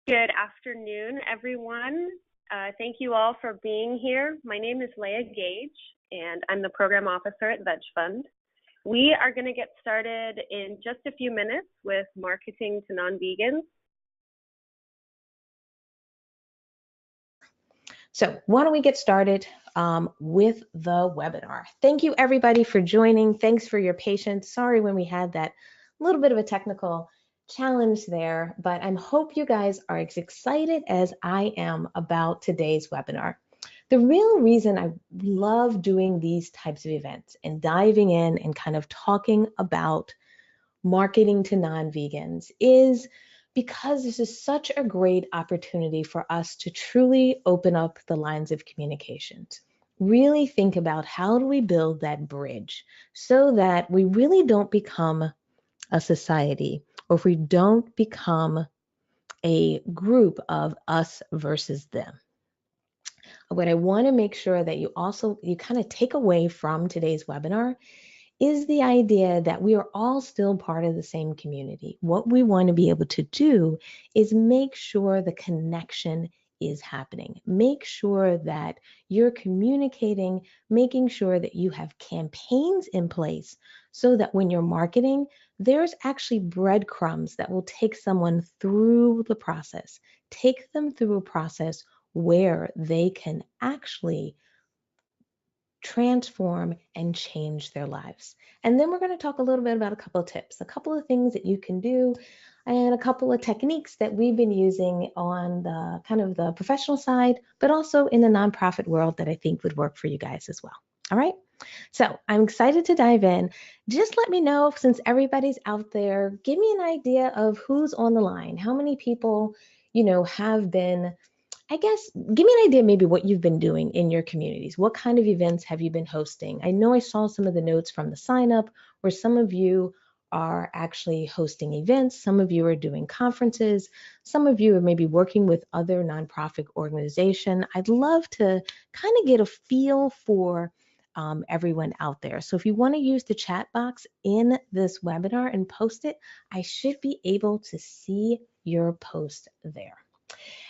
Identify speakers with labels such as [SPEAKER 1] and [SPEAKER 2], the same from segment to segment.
[SPEAKER 1] Good afternoon, everyone. Thank you all for being here. My name is Leah Gage, and I'm the Program Officer at VegFund. We are going to get started in just a few minutes with marketing to non-vegans.
[SPEAKER 2] So why don't we get started with the webinar. Thank you everybody for joining. Thanks for your patience. Sorry when we had that little bit of a technical challenge there, but I hope you guys are as excited as I am about today's webinar. The real reason I love doing these types of events and diving in and kind of talking about marketing to non-vegans is because this is such a great opportunity for us to truly open up the lines of communications. Really think about how do we build that bridge so that we really don't become a society, or if we don't become a group of us versus them. What I want to make sure that you kind of take away from today's webinar is the idea that we are all still part of the same community. What we want to be able to do is make sure the connection is happening. Make sure that you're communicating, making sure that you have campaigns in place so that when you're marketing, there's actually breadcrumbs that will take someone through the process, take them through a process where they can actually transform and change their lives. And then we're going to talk a little bit about a couple of tips, a couple of things that you can do, and a couple of techniques that we've been using on the kind of the professional side, but also in the nonprofit world that I think would work for you guys as well. All right. So I'm excited to dive in. Just let me know, since everybody's out there, give me an idea of who's on the line, how many people, have been, I guess, give me an idea maybe what you've been doing in your communities. What kind of events have you been hosting? I know I saw some of the notes from the sign up where some of you are actually hosting events. Some of you are doing conferences. Some of you are maybe working with other nonprofit organizations. I'd love to kind of get a feel for everyone out there. So if you want to use the chat box in this webinar and post it, I should be able to see your post there.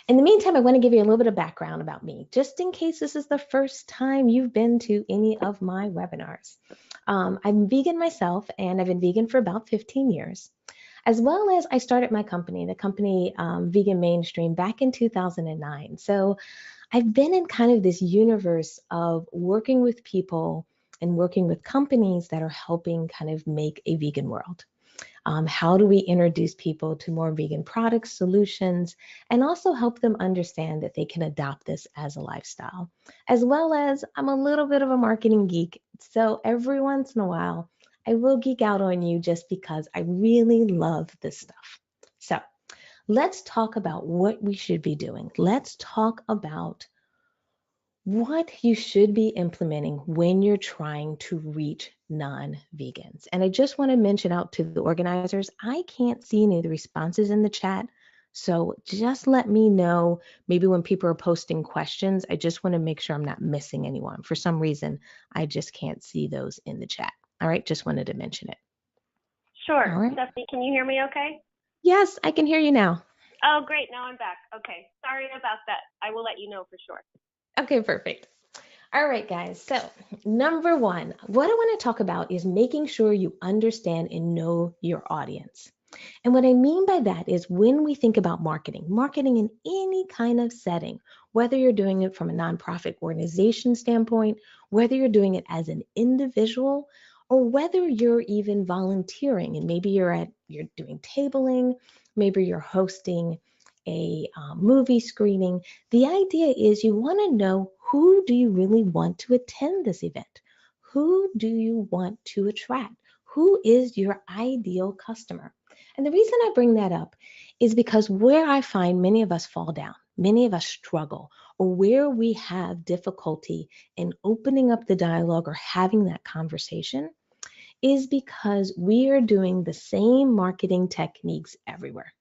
[SPEAKER 2] In the meantime, I want to give you a little bit of background about me, just in case this is the first time you've been to any of my webinars. I'm vegan myself, and I've been vegan for about 15 years, as well as I started my company, the company Vegan Mainstream, back in 2009. So I've been in kind of this universe of working with people and working with companies that are helping kind of make a vegan world. How do we introduce people to more vegan products, solutions, and also help them understand that they can adopt this as a lifestyle? As well as I'm a little bit of a marketing geek, so every once in a while, I will geek out on you just because I really love this stuff. So let's talk about what we should be doing. Let's talk about what you should be implementing when you're trying to reach non-vegans. And I just want to mention out to the organizers, I can't see any of the responses in the chat. So just let me know, maybe when people are posting questions, I just want to make sure I'm not missing anyone. For some reason, I just can't see those in the chat. All right, just wanted to mention it.
[SPEAKER 1] Sure.
[SPEAKER 2] All right.
[SPEAKER 1] Stephanie, can you hear me okay?
[SPEAKER 2] Yes, I can hear you now.
[SPEAKER 1] Oh, great. Now I'm back. Okay. Sorry about that. I will let you know for sure.
[SPEAKER 2] Okay, perfect. All right, guys. So number one, what I want to talk about is making sure you understand and know your audience. And what I mean by that is when we think about marketing in any kind of setting, whether you're doing it from a nonprofit organization standpoint, whether you're doing it as an individual, or whether you're even volunteering and maybe you're doing tabling, maybe you're hosting a movie screening. The idea is you want to know, who do you really want to attend this event? Who do you want to attract? Who is your ideal customer? And the reason I bring that up is because where I find many of us fall down, many of us struggle, or where we have difficulty in opening up the dialogue or having that conversation is because we are doing the same marketing techniques everywhere.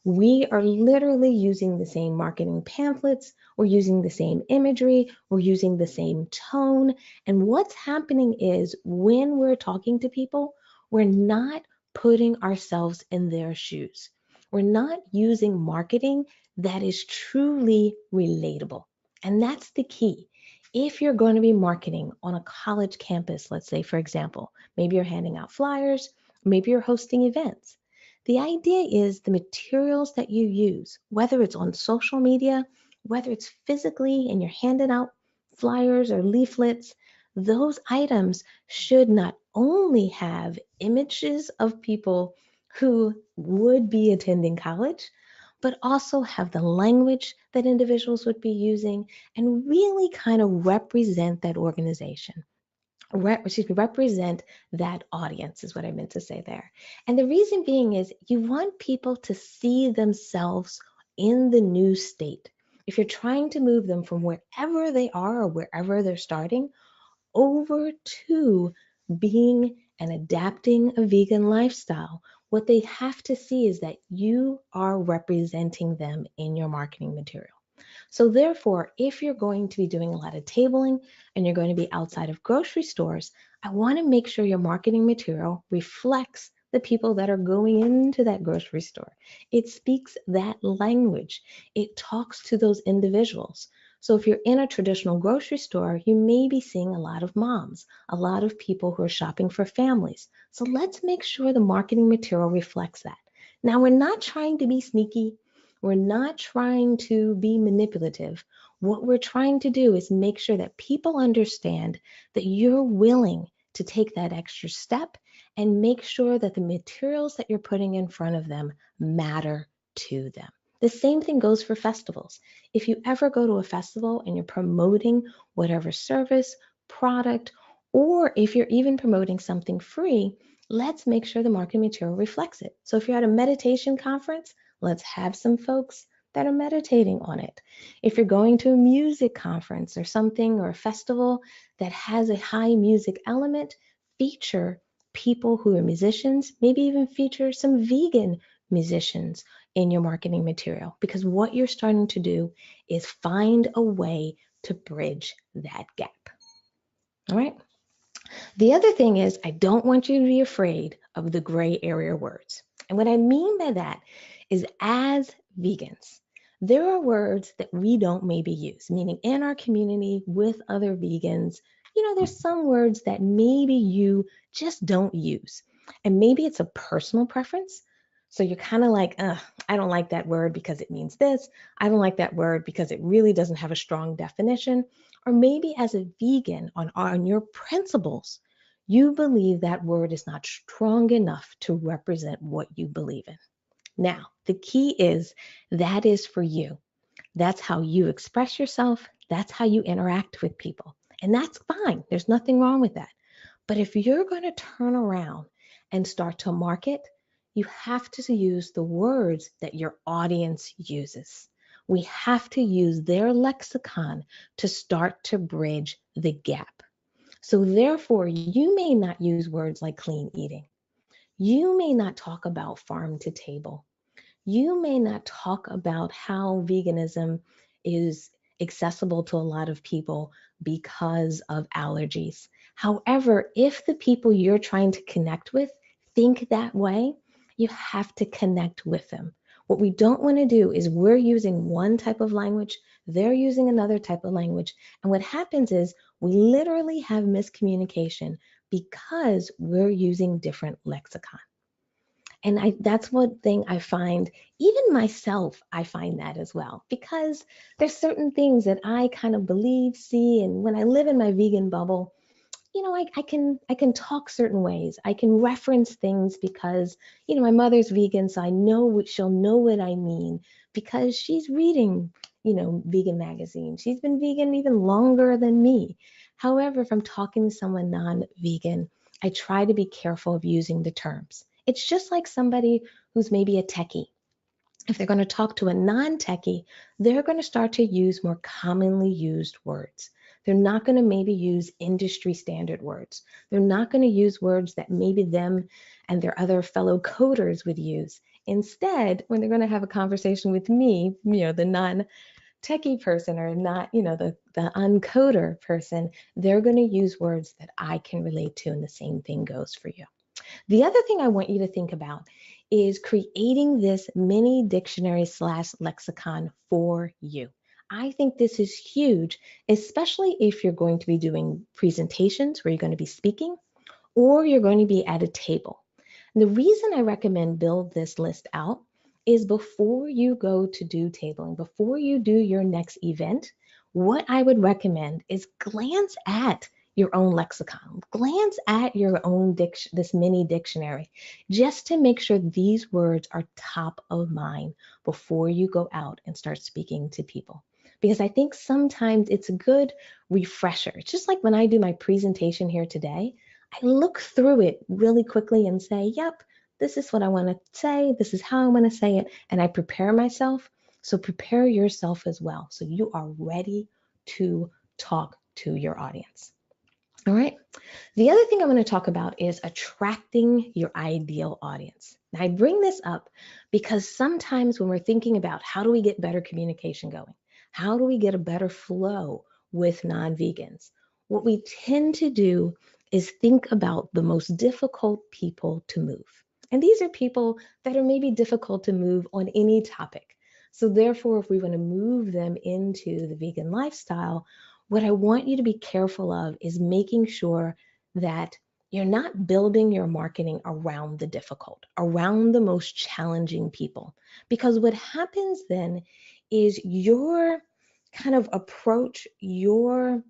[SPEAKER 2] We are literally using the same marketing pamphlets, we're using the same imagery, we're using the same tone. And what's happening is when we're talking to people, we're not putting ourselves in their shoes. We're not using marketing that is truly relatable. And that's the key. If you're going to be marketing on a college campus, let's say, for example, maybe you're handing out flyers, maybe you're hosting events. The idea is the materials that you use, whether it's on social media, whether it's physically and you're handing out flyers or leaflets, those items should not only have images of people who would be attending college, but also have the language that individuals would be using and really kind of represent that organization. Represent that audience is what I meant to say there. And the reason being is you want people to see themselves in the new state. If you're trying to move them from wherever they are or wherever they're starting over to being and adapting a vegan lifestyle, what they have to see is that you are representing them in your marketing material. So therefore, if you're going to be doing a lot of tabling and you're going to be outside of grocery stores, I want to make sure your marketing material reflects the people that are going into that grocery store. It speaks that language. It talks to those individuals. So if you're in a traditional grocery store, you may be seeing a lot of moms, a lot of people who are shopping for families. So let's make sure the marketing material reflects that. Now, we're not trying to be sneaky. We're not trying to be manipulative. What we're trying to do is make sure that people understand that you're willing to take that extra step and make sure that the materials that you're putting in front of them matter to them. The same thing goes for festivals. If you ever go to a festival and you're promoting whatever service, product, or if you're even promoting something free, let's make sure the marketing material reflects it. So if you're at a meditation conference, let's have some folks that are meditating on it. If you're going to a music conference or something or a festival that has a high music element, feature people who are musicians, maybe even feature some vegan musicians in your marketing material, because what you're starting to do is find a way to bridge that gap. All right. The other thing is, I don't want you to be afraid of the gray area words. And what I mean by that is, as vegans, there are words that we don't maybe use, meaning in our community with other vegans, there's some words that maybe you just don't use. And maybe it's a personal preference. So you're kind of like, I don't like that word because it means this. I don't like that word because it really doesn't have a strong definition. Or maybe as a vegan on your principles, you believe that word is not strong enough to represent what you believe in. Now, the key is that is for you. That's how you express yourself. That's how you interact with people. And that's fine. There's nothing wrong with that. But if you're going to turn around and start to market, you have to use the words that your audience uses. We have to use their lexicon to start to bridge the gap. So therefore, you may not use words like clean eating. You may not talk about farm to table. You may not talk about how veganism is accessible to a lot of people because of allergies. However, if the people you're trying to connect with think that way, you have to connect with them. What we don't want to do is we're using one type of language, they're using another type of language. And what happens is we literally have miscommunication because we're using different lexicon. And that's one thing I find, even myself, I find that as well, because there's certain things that I kind of believe, see, and when I live in my vegan bubble, I can talk certain ways. I can reference things because, my mother's vegan, so I know she'll know what I mean because she's reading, vegan magazines. She's been vegan even longer than me. However, if I'm talking to someone non-vegan, I try to be careful of using the terms. It's just like somebody who's maybe a techie. If they're going to talk to a non-techie, they're going to start to use more commonly used words. They're not going to maybe use industry standard words. They're not going to use words that maybe them and their other fellow coders would use. Instead, when they're going to have a conversation with me, the non-techie person or not, the uncoder person, they're going to use words that I can relate to, and the same thing goes for you. The other thing I want you to think about is creating this mini dictionary / lexicon for you. I think this is huge, especially if you're going to be doing presentations where you're going to be speaking or you're going to be at a table. And the reason I recommend build this list out is before you go to do tabling, before you do your next event, what I would recommend is glance at your own lexicon, glance at your own this mini dictionary, just to make sure these words are top of mind before you go out and start speaking to people. Because I think sometimes it's a good refresher. It's just like when I do my presentation here today, I look through it really quickly and say, yep, this is what I want to say. This is how I want to say it. And I prepare myself. So prepare yourself as well, so you are ready to talk to your audience. All right. The other thing I want to talk about is attracting your ideal audience. Now, I bring this up because sometimes when we're thinking about how do we get better communication going, how do we get a better flow with non-vegans, what we tend to do is think about the most difficult people to move. And these are people that are maybe difficult to move on any topic. So therefore, if we want to move them into the vegan lifestyle, what I want you to be careful of is making sure that you're not building your marketing around the difficult, around the most challenging people. Because what happens then is your kind of approach, your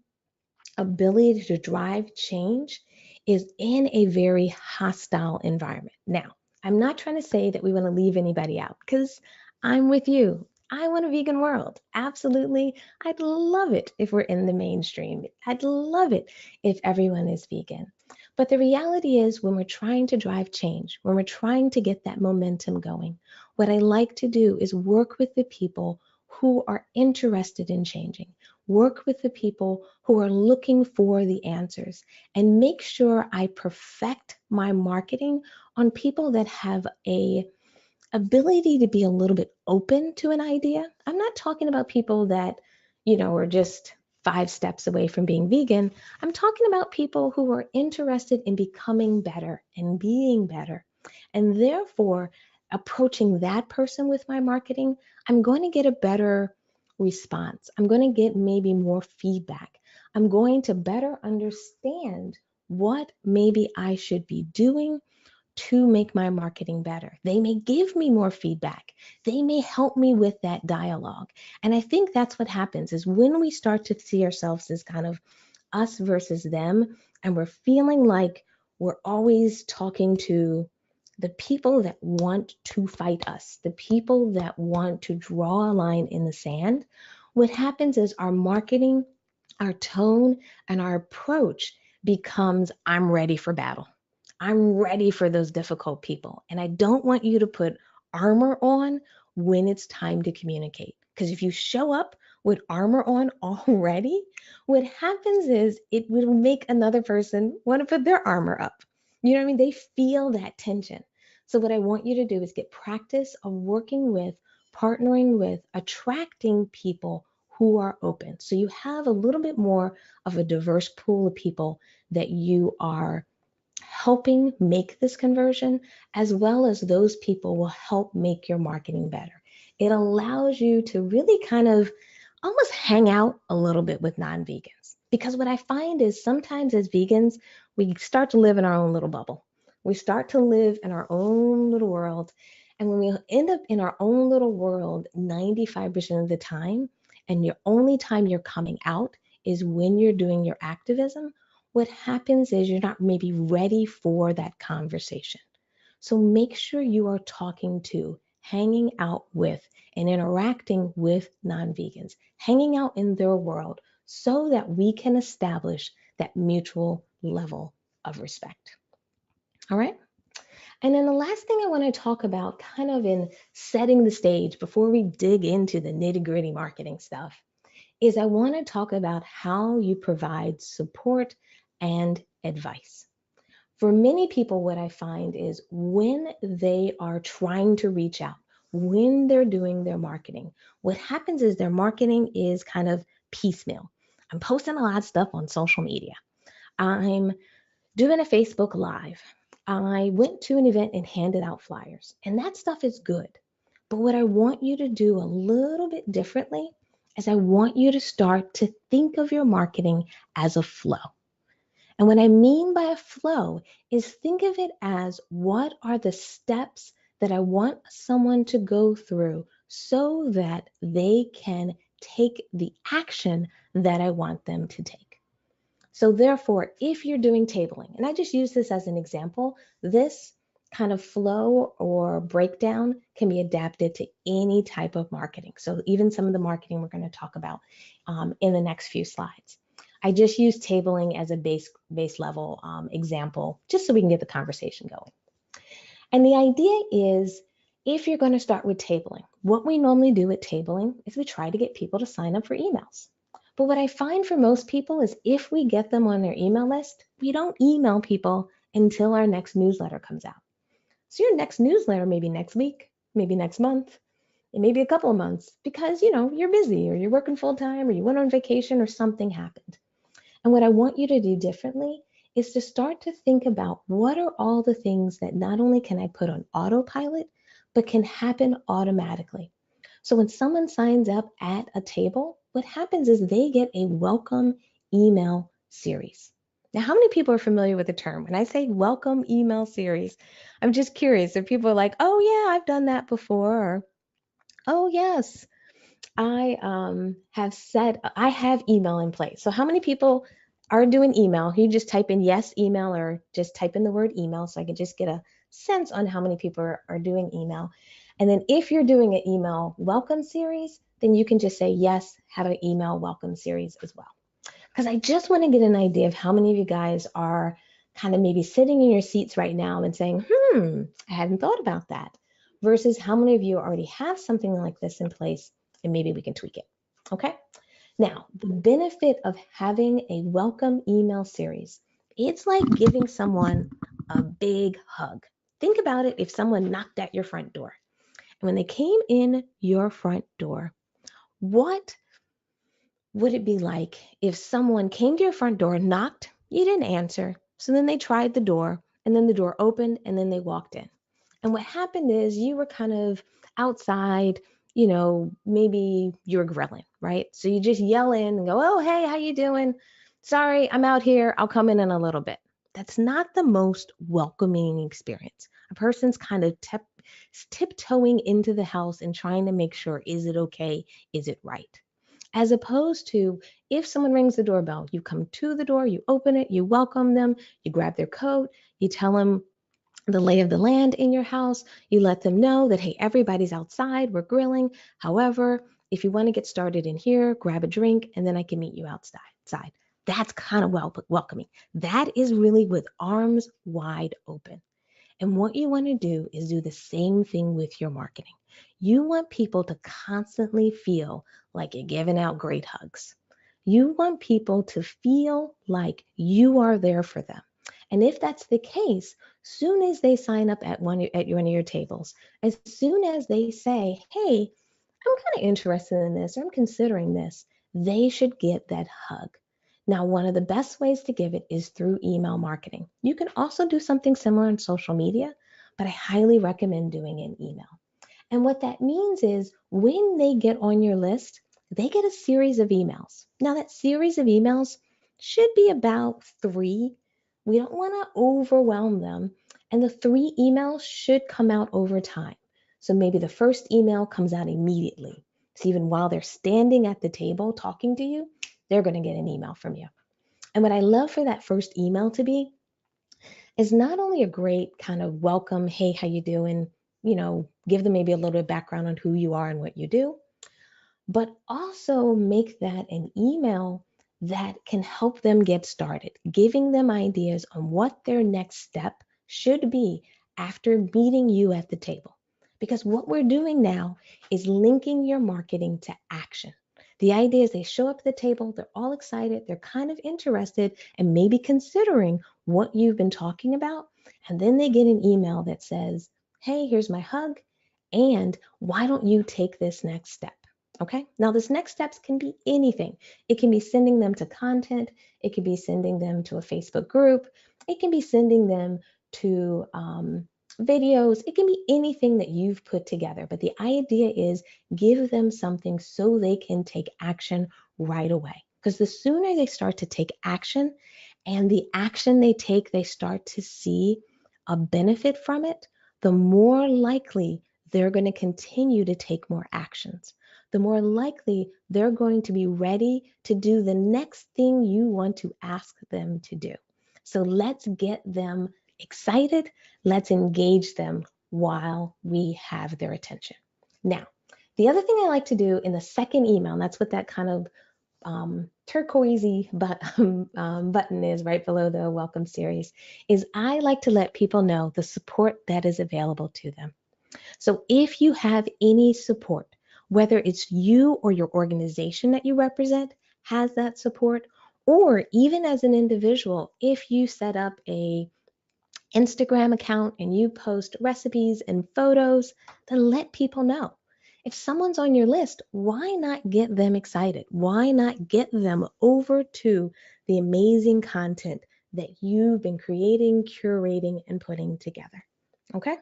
[SPEAKER 2] ability to drive change is in a very hostile environment. Now, I'm not trying to say that we want to leave anybody out, because I'm with you. I want a vegan world. Absolutely. I'd love it if we're in the mainstream. I'd love it if everyone is vegan. But the reality is, when we're trying to drive change, when we're trying to get that momentum going, what I like to do is work with the people who are interested in changing, work with the people who are looking for the answers, and make sure I perfect my marketing on people that have a ability to be a little bit open to an idea. I'm not talking about people that, are just 5 steps away from being vegan. I'm talking about people who are interested in becoming better and being better. And therefore, approaching that person with my marketing, I'm going to get a better response. I'm going to get maybe more feedback. I'm going to better understand what maybe I should be doing to make my marketing better. They may give me more feedback. They may help me with that dialogue. And I think that's what happens is when we start to see ourselves as kind of us versus them, and we're feeling like we're always talking to the people that want to fight us, the people that want to draw a line in the sand, what happens is our marketing, our tone, and our approach becomes, I'm ready for battle. I'm ready for those difficult people. And I don't want you to put armor on when it's time to communicate. Because if you show up with armor on already, what happens is it will make another person want to put their armor up. You know what I mean? They feel that tension. So what I want you to do is get practice of working with, partnering with, attracting people who are open. So you have a little bit more of a diverse pool of people that you are helping make this conversion, as well as those people will help make your marketing better. It allows you to really kind of almost hang out a little bit with non-vegans. Because what I find is sometimes as vegans, we start to live in our own little bubble. We start to live in our own little world. And when we end up in our own little world 95% of the time, and your only time you're coming out is when you're doing your activism, what happens is you're not maybe ready for that conversation. So make sure you are talking to, hanging out with, and interacting with non-vegans, hanging out in their world so that we can establish that mutual level of respect. All right? And then the last thing I want to talk about, kind of in setting the stage before we dig into the nitty-gritty marketing stuff, is I want to talk about how you provide support and advice. For many people, what I find is when they are trying to reach out, when they're doing their marketing, what happens is their marketing is kind of piecemeal. I'm posting a lot of stuff on social media. I'm doing a Facebook Live. I went to an event and handed out flyers, and that stuff is good. But what I want you to do a little bit differently is I want you to start to think of your marketing as a flow. And what I mean by a flow is think of it as what are the steps that I want someone to go through so that they can take the action that I want them to take. So therefore, if you're doing tabling, and I just use this as an example, this kind of flow or breakdown can be adapted to any type of marketing. So even some of the marketing we're going to talk about in the next few slides. I just use tabling as a base level example, just so we can get the conversation going. And the idea is, if you're going to start with tabling, what we normally do with tabling is we try to get people to sign up for emails. But what I find for most people is if we get them on their email list, we don't email people until our next newsletter comes out. So your next newsletter may be next week, maybe next month, it may be a couple of months because you're busy or you're working full time or you went on vacation or something happened. And what I want you to do differently is to start to think about what are all the things that not only can I put on autopilot, but can happen automatically. So when someone signs up at a table, what happens is they get a welcome email series. Now, how many people are familiar with the term? When I say welcome email series, I'm just curious if people are like, oh yeah, I've done that before, or oh yes, I have email in place. So how many people are doing email? You just type in yes, email, or just type in the word email so I can just get a sense on how many people are doing email. And then if you're doing an email welcome series, then you can just say yes, have an email welcome series as well. Because I just want to get an idea of how many of you guys are kind of maybe sitting in your seats right now and saying, I hadn't thought about that, versus how many of you already have something like this in place and maybe we can tweak it. Okay. Now, the benefit of having a welcome email series, it's like giving someone a big hug. Think about it if someone knocked at your front door. And when they came in your front door, what would it be like if someone came to your front door, knocked, you didn't answer, so then they tried the door, and then the door opened, and then they walked in. And what happened is you were kind of outside, maybe you were grilling, right? So you just yell in and go, oh, hey, how you doing? Sorry, I'm out here. I'll come in a little bit. That's not the most welcoming experience. A person's kind of tiptoeing into the house and trying to make sure, is it okay? Is it right? As opposed to if someone rings the doorbell, you come to the door, you open it, you welcome them, you grab their coat, you tell them the lay of the land in your house, you let them know that, hey, everybody's outside, we're grilling. However, if you want to get started in here, grab a drink, and then I can meet you outside. That's kind of welcoming. That is really with arms wide open. And what you want to do is do the same thing with your marketing. You want people to constantly feel like you're giving out great hugs. You want people to feel like you are there for them. And if that's the case, soon as they sign up at one of your tables, as soon as they say, hey, I'm kind of interested in this, or I'm considering this, they should get that hug. Now, one of the best ways to give it is through email marketing. You can also do something similar on social media, but I highly recommend doing it in email. And what that means is when they get on your list, they get a series of emails. Now, that series of emails should be about 3. We don't want to overwhelm them. And the 3 emails should come out over time. So maybe the first email comes out immediately. So even while they're standing at the table talking to you, they're going to get an email from you. And what I love for that first email to be is not only a great kind of welcome, hey, how you doing? Give them maybe a little bit of background on who you are and what you do, but also make that an email that can help them get started, giving them ideas on what their next step should be after meeting you at the table. Because what we're doing now is linking your marketing to action. The idea is they show up at the table, they're all excited, they're kind of interested and maybe considering what you've been talking about. And then they get an email that says, hey, here's my hug. And why don't you take this next step? Okay. Now, this next steps can be anything. It can be sending them to content. It can be sending them to a Facebook group. It can be sending them to videos. It can be anything that you've put together, but the idea is give them something so they can take action right away. Because the sooner they start to take action, and the action they take, they start to see a benefit from it, the more likely they're going to continue to take more actions. The more likely they're going to be ready to do the next thing you want to ask them to do. So let's get them excited. Let's engage them while we have their attention. Now, the other thing I like to do in the second email, and that's what that kind of turquoisey button is right below the welcome series, is I like to let people know the support that is available to them. So if you have any support, whether it's you or your organization that you represent has that support, or even as an individual, if you set up a Instagram account and you post recipes and photos, then let people know. If someone's on your list, why not get them excited? Why not get them over to the amazing content that you've been creating, curating, and putting together? Okay?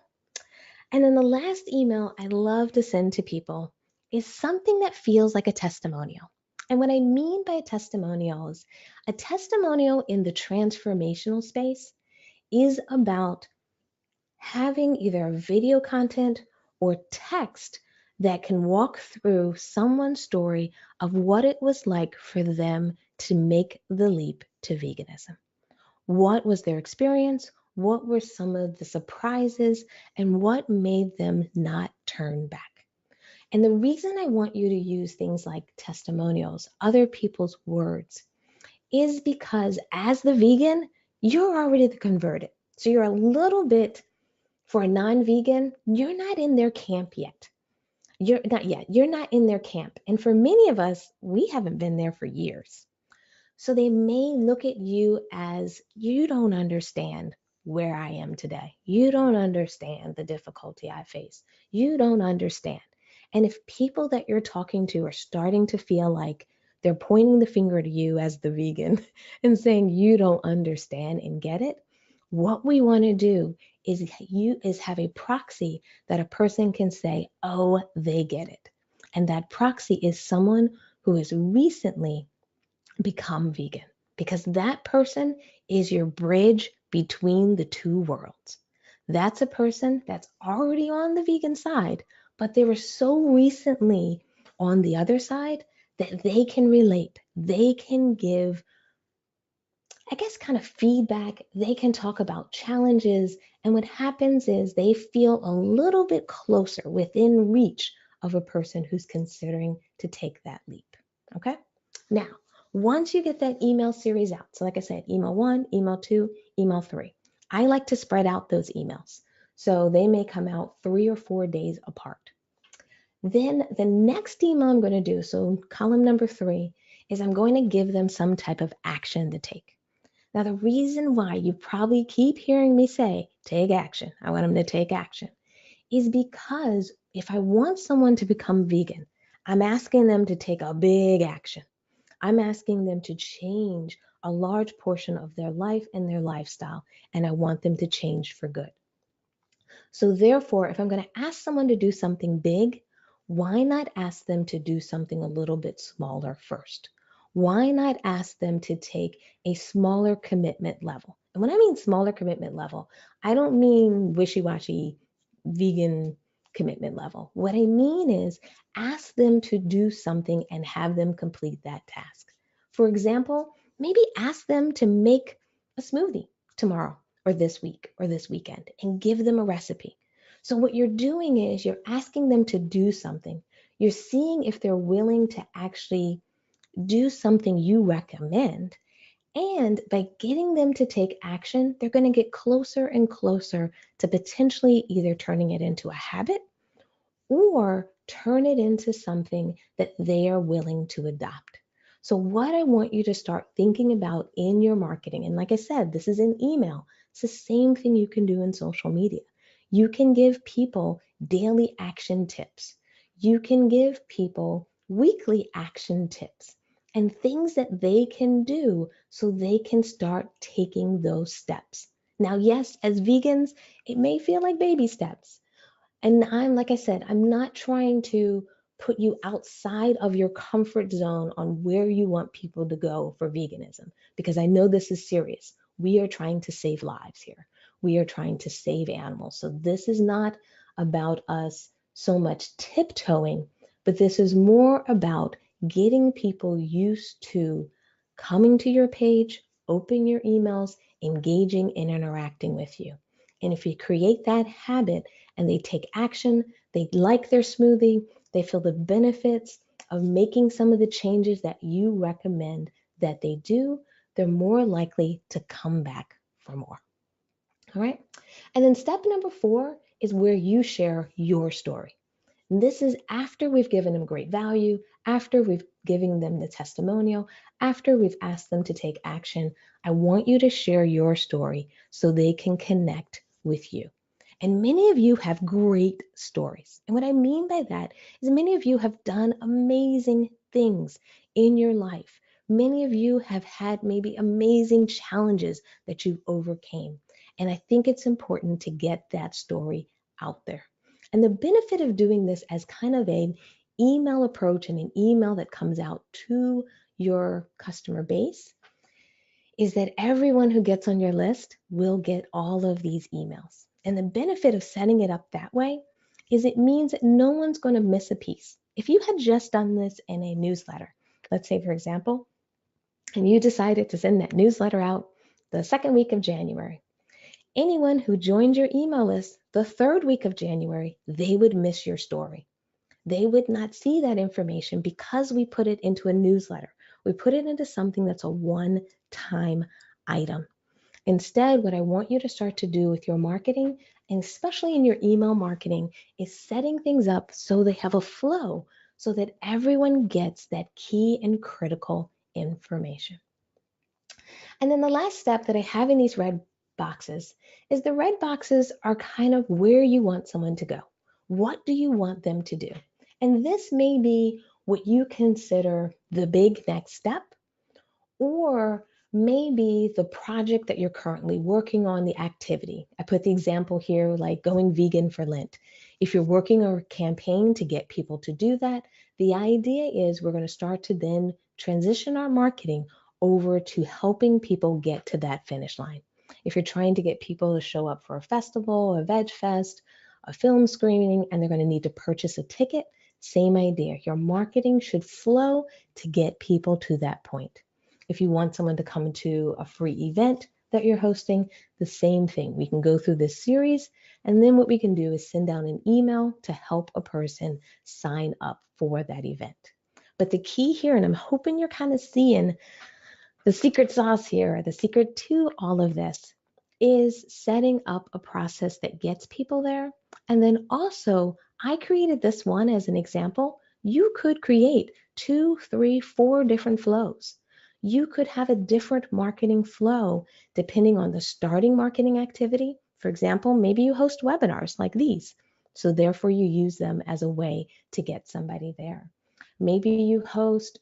[SPEAKER 2] And then the last email I love to send to people is something that feels like a testimonial. And what I mean by a testimonial is a testimonial in the transformational space is about having either video content or text that can walk through someone's story of what it was like for them to make the leap to veganism. What was their experience? What were some of the surprises? And what made them not turn back? And the reason I want you to use things like testimonials, other people's words, is because as the vegan, you're already the converted. So you're a little bit, for a non-vegan, you're not in their camp yet. You're not yet. You're not in their camp. And for many of us, we haven't been there for years. So they may look at you as, you don't understand where I am today. You don't understand the difficulty I face. You don't understand. And if people that you're talking to are starting to feel like they're pointing the finger to you as the vegan and saying you don't understand and get it, what we want to do is have a proxy that a person can say, oh, they get it. And that proxy is someone who has recently become vegan, because that person is your bridge between the two worlds. That's a person that's already on the vegan side, but they were so recently on the other side that they can relate. They can give, I guess, kind of feedback. They can talk about challenges. And what happens is they feel a little bit closer within reach of a person who's considering to take that leap. Okay? Now, once you get that email series out, so like I said, email 1, email 2, email 3, I like to spread out those emails. So they may come out 3 or 4 days apart. Then the next email I'm going to do, so column number 3, is I'm going to give them some type of action to take. Now, the reason why you probably keep hearing me say, take action, I want them to take action, is because if I want someone to become vegan, I'm asking them to take a big action. I'm asking them to change a large portion of their life and their lifestyle, and I want them to change for good. So therefore, if I'm going to ask someone to do something big, why not ask them to do something a little bit smaller first? Why not ask them to take a smaller commitment level? And when I mean smaller commitment level, I don't mean wishy-washy vegan commitment level. What I mean is ask them to do something and have them complete that task. For example, maybe ask them to make a smoothie tomorrow or this week or this weekend and give them a recipe. So what you're doing is you're asking them to do something. You're seeing if they're willing to actually do something you recommend. And by getting them to take action, they're going to get closer and closer to potentially either turning it into a habit or turn it into something that they are willing to adopt. So what I want you to start thinking about in your marketing, and like I said, this is an email. It's the same thing you can do in social media. You can give people daily action tips. You can give people weekly action tips and things that they can do so they can start taking those steps. Now, yes, as vegans, it may feel like baby steps. And like I said, I'm not trying to put you outside of your comfort zone on where you want people to go for veganism, because I know this is serious. We are trying to save lives here. We are trying to save animals. So this is not about us so much tiptoeing, but this is more about getting people used to coming to your page, opening your emails, engaging and interacting with you. And if you create that habit and they take action, they like their smoothie, they feel the benefits of making some of the changes that you recommend that they do, they're more likely to come back for more. All right. And then step number 4 is where you share your story. This is after we've given them great value, after we've given them the testimonial, after we've asked them to take action. I want you to share your story so they can connect with you. And many of you have great stories. And what I mean by that is many of you have done amazing things in your life. Many of you have had maybe amazing challenges that you've overcame. And I think it's important to get that story out there. And the benefit of doing this as kind of an email approach and an email that comes out to your customer base is that everyone who gets on your list will get all of these emails. And the benefit of setting it up that way is it means that no one's going to miss a piece. If you had just done this in a newsletter, let's say, for example, and you decided to send that newsletter out the second week of January, anyone who joined your email list the third week of January, they would miss your story. They would not see that information because we put it into a newsletter. We put it into something that's a one-time item. Instead, what I want you to start to do with your marketing, and especially in your email marketing, is setting things up so they have a flow so that everyone gets that key and critical information. And then the last step that I have in these red boxes is the red boxes are kind of where you want someone to go. What do you want them to do? And this may be what you consider the big next step, or maybe the project that you're currently working on, the activity. I put the example here like going vegan for Lent. If you're working a campaign to get people to do that, the idea is we're going to start to then transition our marketing over to helping people get to that finish line. If you're trying to get people to show up for a festival, a veg fest, a film screening, and they're going to need to purchase a ticket, same idea. Your marketing should flow to get people to that point. If you want someone to come to a free event that you're hosting, the same thing. We can go through this series, and then what we can do is send out an email to help a person sign up for that event. But the key here, and I'm hoping you're kind of seeing the secret sauce here, the secret to all of this, is setting up a process that gets people there. And then also, I created this one as an example. You could create 2, 3, 4 different flows. You could have a different marketing flow depending on the starting marketing activity. For example, maybe you host webinars like these. So therefore you use them as a way to get somebody there. Maybe you host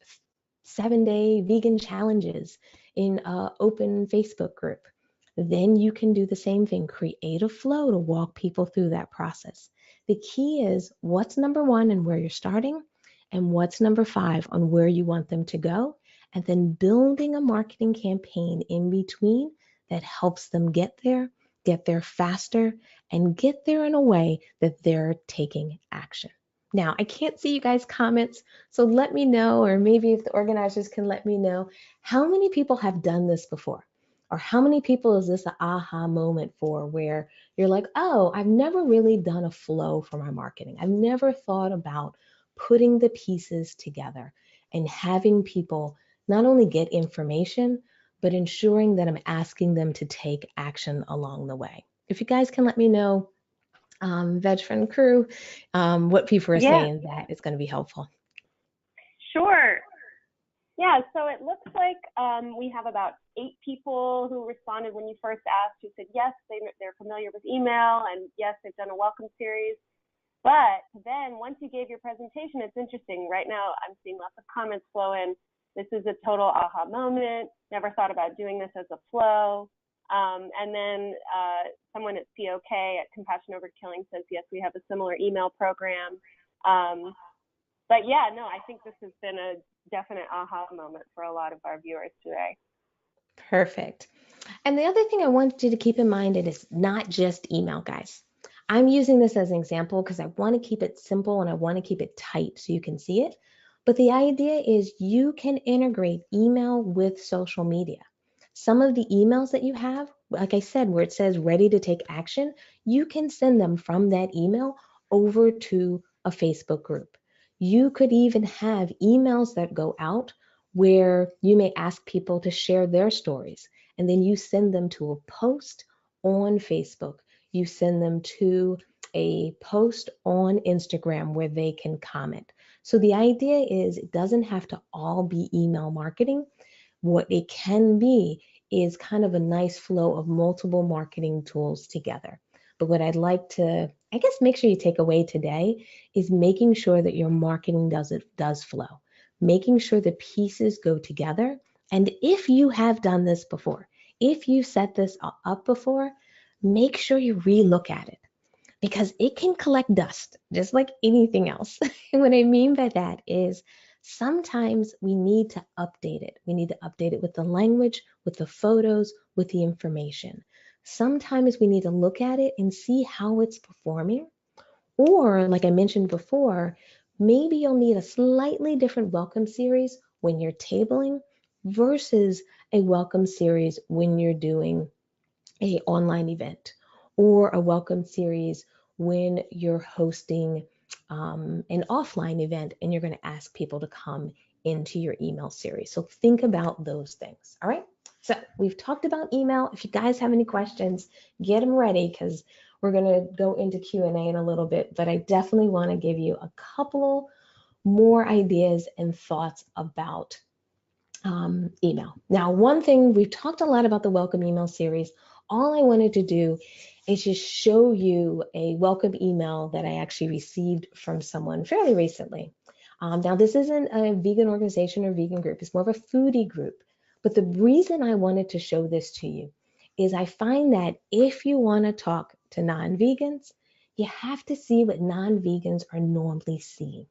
[SPEAKER 2] 7-day vegan challenges in an open Facebook group. Then you can do the same thing, create a flow to walk people through that process. The key is what's number 1 and where you're starting, and what's number 5 on where you want them to go, and then building a marketing campaign in between that helps them get there faster, and get there in a way that they're taking action. Now, I can't see you guys' comments, so let me know, or maybe if the organizers can let me know, how many people have done this before? Or how many people is this an aha moment for where you're like, oh, I've never really done a flow for my marketing. I've never thought about putting the pieces together and having people not only get information, but ensuring that I'm asking them to take action along the way. If you guys can let me know, VegFund crew, what people are
[SPEAKER 1] Yeah,
[SPEAKER 2] saying, that is going to be helpful.
[SPEAKER 1] sure. Yeah, so it looks like we have about 8 people who responded when you first asked, who said yes, they're familiar with email, and yes, they've done a welcome series. But then once you gave your presentation, it's interesting. Right now, I'm seeing lots of comments flow in. This is a total aha moment. Never thought about doing this as a flow. And then someone at COK at Compassion Over Killing says, yes, we have a similar email program. But yeah, no, I think this has been a definite aha moment for a lot of our viewers today.
[SPEAKER 2] Perfect. And the other thing I want you to keep in mind, it is not just email, guys. I'm using this as an example because I want to keep it simple and I want to keep it tight so you can see it. But the idea is you can integrate email with social media. Some of the emails that you have, like I said, where it says ready to take action, you can send them from that email over to a Facebook group. You could even have emails that go out where you may ask people to share their stories, and then you send them to a post on Facebook. You send them to a post on Instagram where they can comment. So the idea is it doesn't have to all be email marketing. What it can be is kind of a nice flow of multiple marketing tools together. But what I'd like to, I guess, make sure you take away today is making sure that your marketing does flow, making sure the pieces go together. And if you have done this before, if you set this up before, make sure you relook at it because it can collect dust just like anything else. And what I mean by that is sometimes we need to update it. We need to update it with the language, with the photos, with the information. Sometimes we need to look at it and see how it's performing. Or, like I mentioned before, maybe you'll need a slightly different welcome series when you're tabling versus a welcome series when you're doing a online event, or a welcome series when you're hosting an offline event and you're going to ask people to come into your email series. So think about those things. All right. So we've talked about email. If you guys have any questions, get them ready because we're going to go into Q&A in a little bit, but I definitely want to give you a couple more ideas and thoughts about email. Now, one thing, we've talked a lot about the welcome email series. All I wanted to do is just show you a welcome email that I actually received from someone fairly recently. Now, this isn't a vegan organization or vegan group. It's more of a foodie group. But the reason I wanted to show this to you is I find that if you want to talk to non-vegans, you have to see what non-vegans are normally seeing.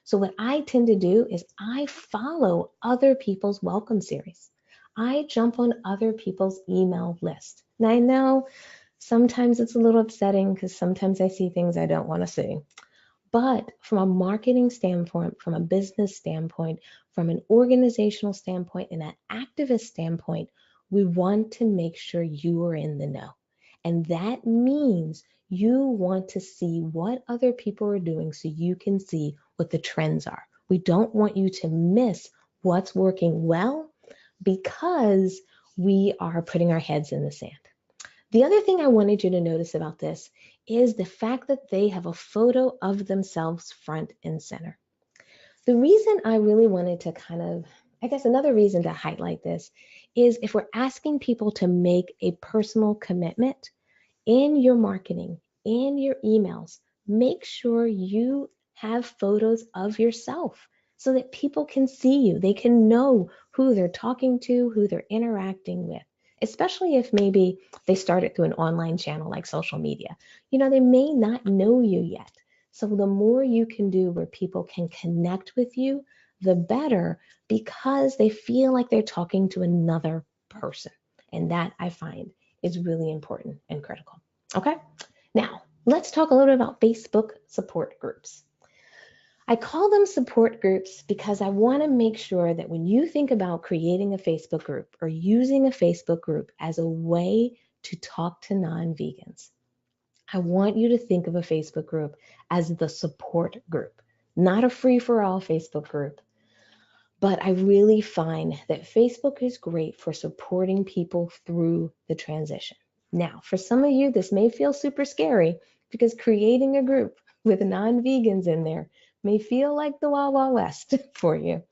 [SPEAKER 2] So what I tend to do is I follow other people's welcome series. I jump on other people's email list. And I know sometimes it's a little upsetting because sometimes I see things I don't want to see. But from a marketing standpoint, from a business standpoint, from an organizational standpoint, and an activist standpoint, we want to make sure you are in the know. And that means you want to see what other people are doing so you can see what the trends are. We don't want you to miss what's working well because we are putting our heads in the sand. The other thing I wanted you to notice about this is the fact that they have a photo of themselves front and center. The reason I really wanted to I guess another reason to highlight this is if we're asking people to make a personal commitment in your marketing, in your emails, make sure you have photos of yourself so that people can see you. They can know who they're talking to, who they're interacting with, especially if maybe they started through an online channel like social media. They may not know you yet. So the more you can do where people can connect with you, the better, because they feel like they're talking to another person. And that I find is really important and critical. Okay, now let's talk a little bit about Facebook support groups. I call them support groups because I want to make sure that when you think about creating a Facebook group or using a Facebook group as a way to talk to non-vegans, I want you to think of a Facebook group as the support group, not a free-for-all Facebook group. But I really find that Facebook is great for supporting people through the transition. Now, for some of you, this may feel super scary because creating a group with non-vegans in there may feel like the Wild Wild West for you.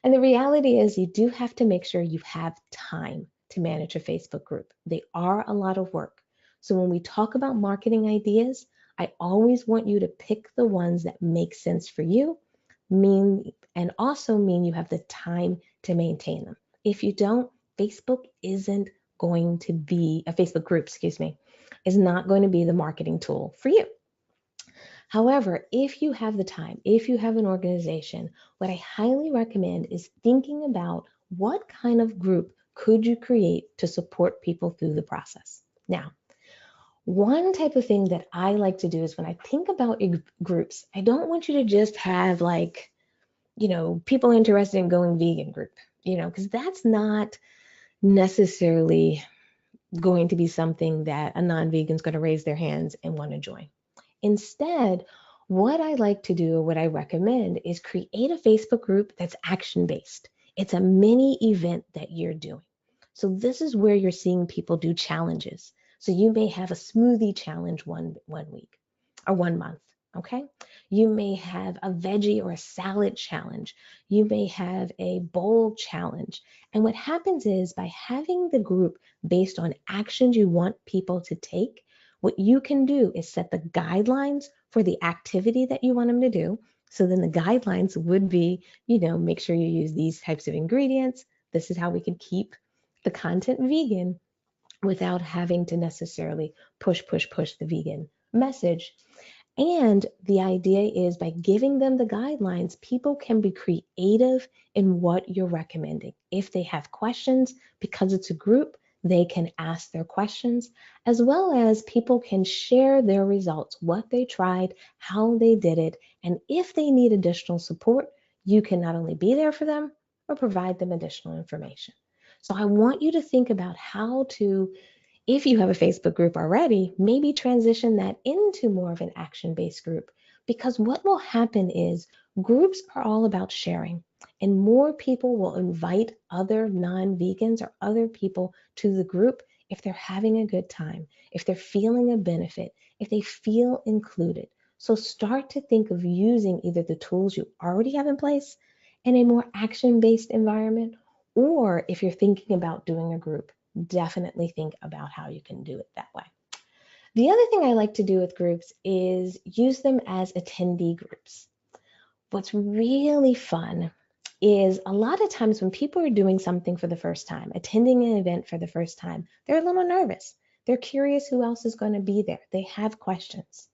[SPEAKER 2] And the reality is you do have to make sure you have time to manage a Facebook group. They are a lot of work. So when we talk about marketing ideas, I always want you to pick the ones that make sense for you, and also mean you have the time to maintain them. If you don't, Facebook isn't going to be, a Facebook group, excuse me, is not going to be the marketing tool for you. However, if you have the time, if you have an organization, what I highly recommend is thinking about what kind of group could you create to support people through the process. Now, one type of thing that I like to do is when I think about groups, I don't want you to just have like, people interested in going vegan group, because that's not necessarily going to be something that a non-vegan is going to raise their hands and want to join. Instead, what I like to do, or what I recommend, is create a Facebook group that's action-based. It's a mini event that you're doing. So this is where you're seeing people do challenges. So you may have a smoothie challenge one week or 1 month, okay? You may have a veggie or a salad challenge. You may have a bowl challenge. And what happens is, by having the group based on actions you want people to take, what you can do is set the guidelines for the activity that you want them to do. So then the guidelines would be, make sure you use these types of ingredients. This is how we can keep the content vegan without having to necessarily push the vegan message. And the idea is, by giving them the guidelines, people can be creative in what you're recommending. If they have questions, because it's a group, they can ask their questions, as well as people can share their results, what they tried, how they did it, and if they need additional support, you can not only be there for them, or provide them additional information. So I want you to think about how to, if you have a Facebook group already, maybe transition that into more of an action-based group, because what will happen is groups are all about sharing, and more people will invite other non-vegans or other people to the group if they're having a good time, if they're feeling a benefit, if they feel included. So start to think of using either the tools you already have in place in a more action-based environment, or if you're thinking about doing a group, definitely think about how you can do it that way. The other thing I like to do with groups is use them as attendee groups. What's really fun is, a lot of times when people are doing something for the first time, attending an event for the first time, they're a little nervous. They're curious who else is going to be there. They have questions.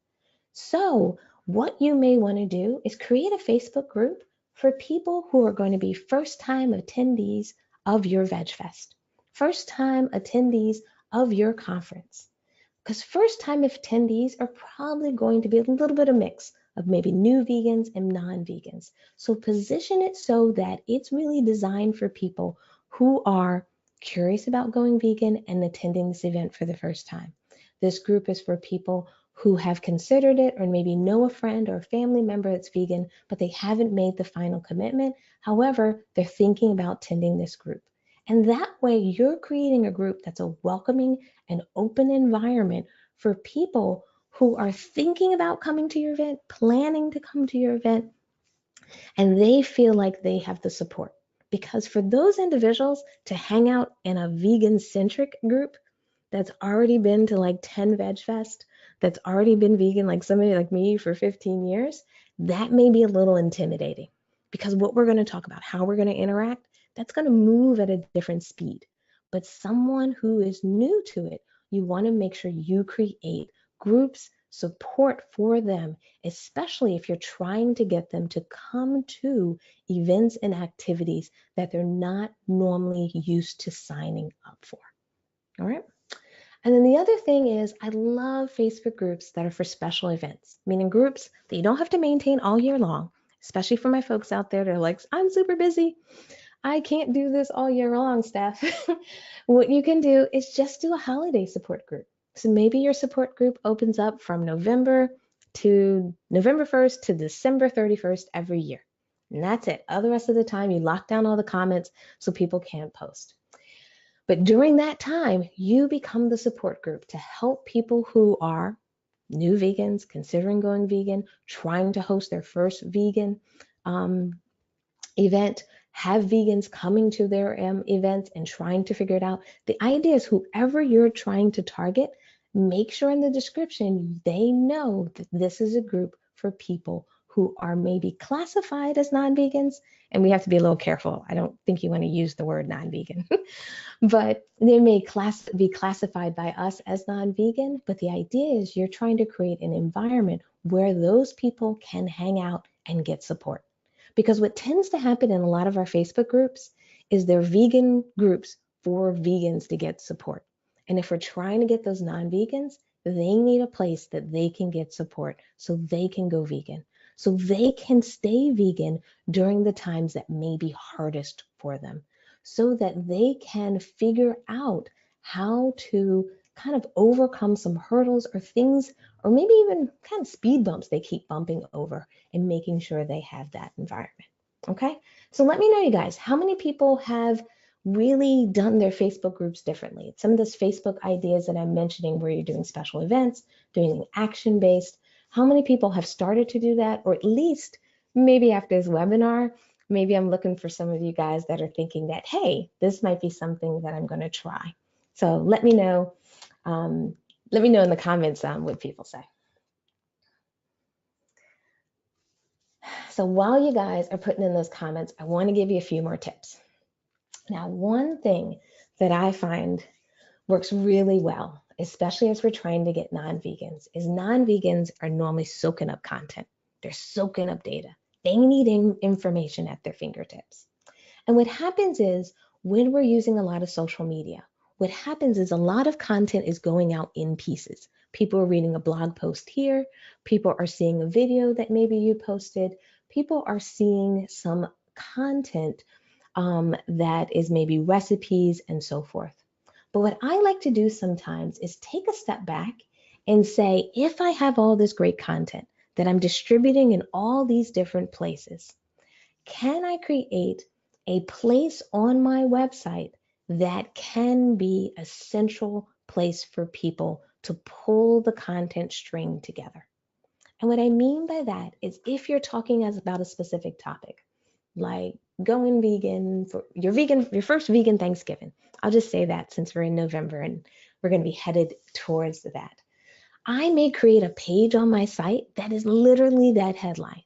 [SPEAKER 2] So what you may want to do is create a Facebook group for people who are going to be first-time attendees of your VegFest, first-time attendees of your conference. Because first-time attendees are probably going to be a little bit of mix of maybe new vegans and non-vegans. So position it so that it's really designed for people who are curious about going vegan and attending this event for the first time. This group is for people who have considered it, or maybe know a friend or a family member that's vegan, but they haven't made the final commitment. However, they're thinking about attending this group. And that way you're creating a group that's a welcoming and open environment for people who are thinking about coming to your event, planning to come to your event, and they feel like they have the support. Because for those individuals to hang out in a vegan-centric group that's already been to like 10 VegFest, that's already been vegan, like somebody like me, for 15 years, that may be a little intimidating. Because what we're going to talk about, how we're going to interact, that's going to move at a different speed. But someone who is new to it, you want to make sure you create groups, support for them, especially if you're trying to get them to come to events and activities that they're not normally used to signing up for. All right. And then the other thing is, I love Facebook groups that are for special events, meaning groups that you don't have to maintain all year long, especially for my folks out there that are like, I'm super busy. I can't do this all year long, Steph. What you can do is just do a holiday support group. So maybe your support group opens up from November 1st to December 31st every year. And that's it. Other rest of the time, you lock down all the comments so people can't post. But during that time, you become the support group to help people who are new vegans, considering going vegan, trying to host their first vegan event, have vegans coming to their events and trying to figure it out. The idea is, whoever you're trying to target, make sure in the description they know that this is a group for people who are maybe classified as non-vegans And we have to be a little careful. I don't think you want to use the word non-vegan, but they may be classified by us as non-vegan. But the idea is you're trying to create an environment where those people can hang out and get support. Because what tends to happen in a lot of our Facebook groups is they're vegan groups for vegans to get support. And if we're trying to get those non-vegans, they need a place that they can get support so they can go vegan, so they can stay vegan during the times that may be hardest for them, so that they can figure out how to kind of overcome some hurdles or things, or maybe even kind of speed bumps they keep bumping over, and making sure they have that environment. Okay, so let me know, you guys, how many people have really done their Facebook groups differently? Some of those Facebook ideas that I'm mentioning where you're doing special events, doing action-based, how many people have started to do that? Or at least maybe after this webinar, maybe I'm looking for some of you guys that are thinking that, hey, this might be something that I'm going to try. So let me know. Let me know in the comments what people say. So while you guys are putting in those comments, I want to give you a few more tips. Now, one thing that I find works really well, especially as we're trying to get non-vegans, is non-vegans are normally soaking up content. They're soaking up data. They need information at their fingertips. And what happens is when we're using a lot of social media, what happens is a lot of content is going out in pieces. People are reading a blog post here. People are seeing a video that maybe you posted. People are seeing some content that is maybe recipes and so forth. But what I like to do sometimes is take a step back and say, if I have all this great content that I'm distributing in all these different places, can I create a place on my website that can be a central place for people to pull the content string together? And what I mean by that is if you're talking about a specific topic, like going vegan for your first vegan Thanksgiving. I'll just say that since we're in November and we're going to be headed towards that. I may create a page on my site that is literally that headline,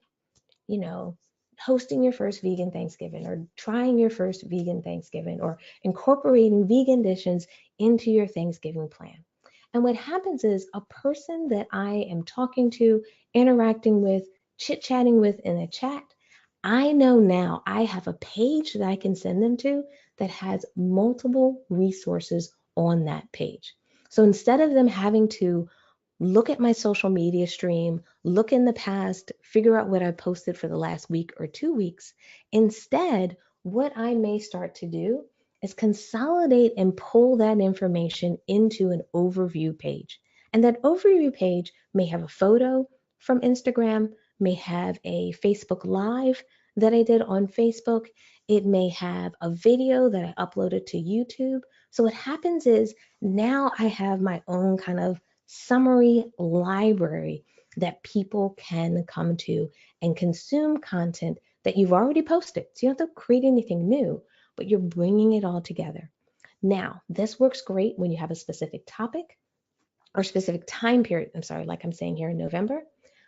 [SPEAKER 2] hosting your first vegan Thanksgiving, or trying your first vegan Thanksgiving, or incorporating vegan dishes into your Thanksgiving plan. And what happens is a person that I am talking to, interacting with, chit-chatting with in a chat, I know now I have a page that I can send them to that has multiple resources on that page. So instead of them having to look at my social media stream, look in the past, figure out what I posted for the last week or 2 weeks, instead, what I may start to do is consolidate and pull that information into an overview page. And that overview page may have a photo from Instagram, may have a Facebook Live that I did on Facebook. It may have a video that I uploaded to YouTube. So what happens is now I have my own kind of summary library that people can come to and consume content that you've already posted. So you don't have to create anything new, but you're bringing it all together. Now, this works great when you have a specific topic or specific time period. Like I'm saying here in November.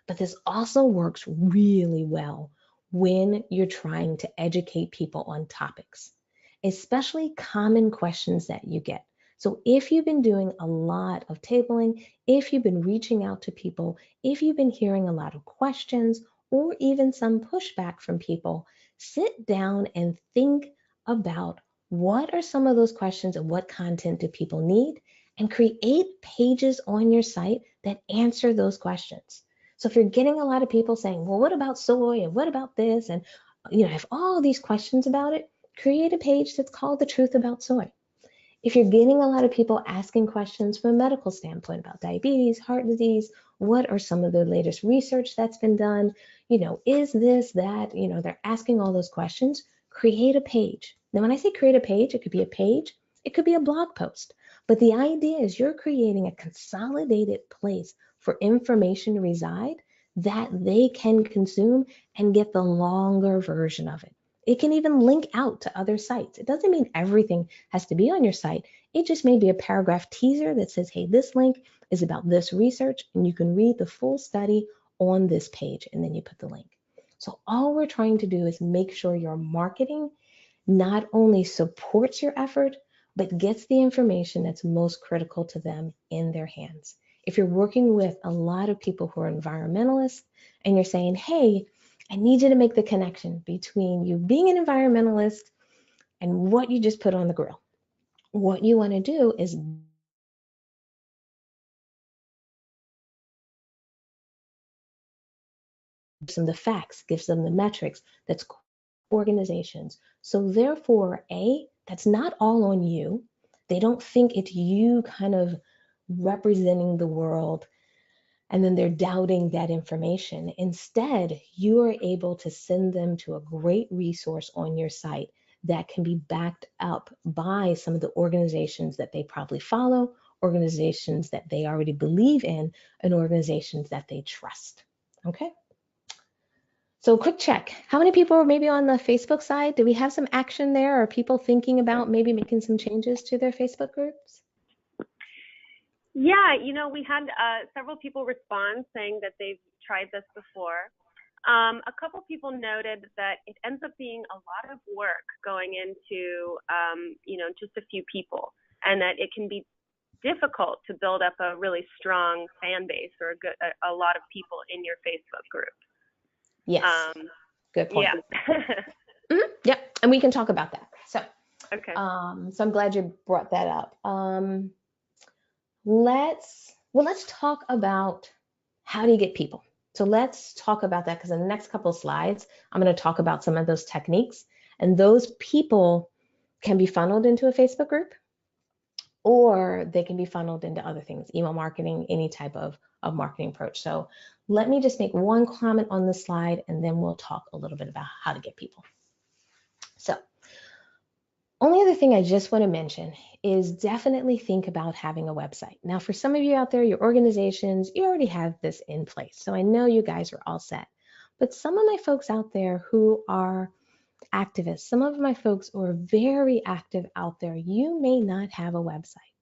[SPEAKER 2] But this also works really well when you're trying to educate people on topics, especially common questions that you get. So if you've been doing a lot of tabling, if you've been reaching out to people, if you've been hearing a lot of questions or even some pushback from people, sit down and think about what are some of those questions and what content do people need, and create pages on your site that answer those questions. So if you're getting a lot of people saying, well, what about soy and what about this? And I have all these questions about it, create a page that's called The Truth About Soy. If you're getting a lot of people asking questions from a medical standpoint about diabetes, heart disease, what are some of the latest research that's been done? Is this, that, they're asking all those questions, create a page. Now, when I say create a page, it could be a page, it could be a blog post. But the idea is you're creating a consolidated place for information to reside that they can consume and get the longer version of it. It can even link out to other sites. It doesn't mean everything has to be on your site. It just may be a paragraph teaser that says, hey, this link is about this research, and you can read the full study on this page, and then you put the link. So all we're trying to do is make sure your marketing not only supports your effort, but gets the information that's most critical to them in their hands. If you're working with a lot of people who are environmentalists and you're saying, hey, I need you to make the connection between you being an environmentalist and what you just put on the grill. What you want to do is gives them the facts, gives them the metrics, that's organizations. So therefore, that's not all on you. They don't think it's you kind of representing the world and then they're doubting that information. Instead, you are able to send them to a great resource on your site that can be backed up by some of the organizations that they probably follow, organizations that they already believe in, and organizations that they trust. Okay? So quick check. How many people are maybe on the Facebook side? Do we have some action there? Are people thinking about maybe making some changes to their Facebook groups?
[SPEAKER 1] Yeah, we had several people respond saying that they've tried this before. A couple people noted that it ends up being a lot of work going into, just a few people, and that it can be difficult to build up a really strong fan base or a lot of people in your Facebook group.
[SPEAKER 2] Yes, good point.
[SPEAKER 1] Yeah.
[SPEAKER 2] Yep, and we can talk about that. So,
[SPEAKER 1] okay.
[SPEAKER 2] So I'm glad you brought that up. Let's talk about how do you get people. So let's talk about that because in the next couple of slides, I'm going to talk about some of those techniques, and those people can be funneled into a Facebook group, or they can be funneled into other things, email marketing, any type of marketing approach. So let me just make one comment on this slide, and then we'll talk a little bit about how to get people. So only other thing I just want to mention is definitely think about having a website. Now, for some of you out there, your organizations, you already have this in place. So I know you guys are all set. But some of my folks out there who are activists, some of my folks who are very active out there, you may not have a website.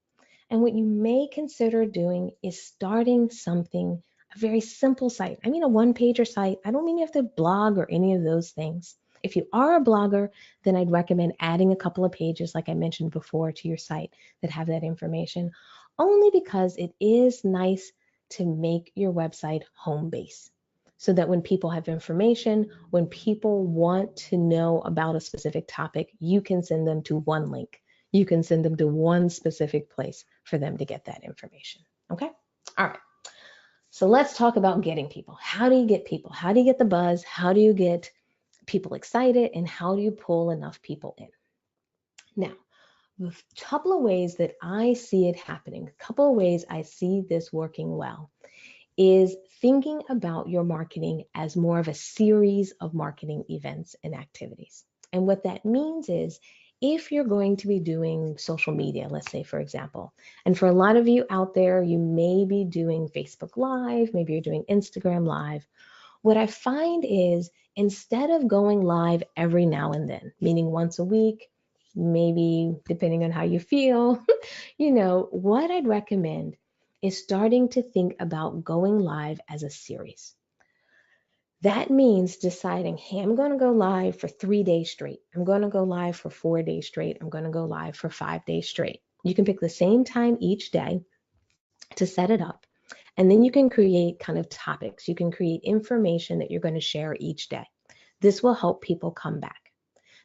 [SPEAKER 2] And what you may consider doing is starting something, a very simple site. I mean, a one-pager site. I don't mean you have to blog or any of those things. If you are a blogger, then I'd recommend adding a couple of pages, like I mentioned before, to your site that have that information, only because it is nice to make your website home base so that when people have information, when people want to know about a specific topic, you can send them to one link. You can send them to one specific place for them to get that information. Okay? All right. So let's talk about getting people. How do you get people? How do you get the buzz? How do you get people excited? And how do you pull enough people in? Now, a couple of ways that I see it happening, a couple of ways I see this working well, is thinking about your marketing as more of a series of marketing events and activities. And what that means is if you're going to be doing social media, let's say, for example, and for a lot of you out there, you may be doing Facebook Live, maybe you're doing Instagram Live. What I find is instead of going live every now and then, meaning once a week, maybe depending on how you feel, what I'd recommend is starting to think about going live as a series. That means deciding, hey, I'm going to go live for 3 days straight. I'm going to go live for 4 days straight. I'm going to go live for 5 days straight. You can pick the same time each day to set it up. And then you can create kind of topics. You can create information that you're going to share each day. This will help people come back.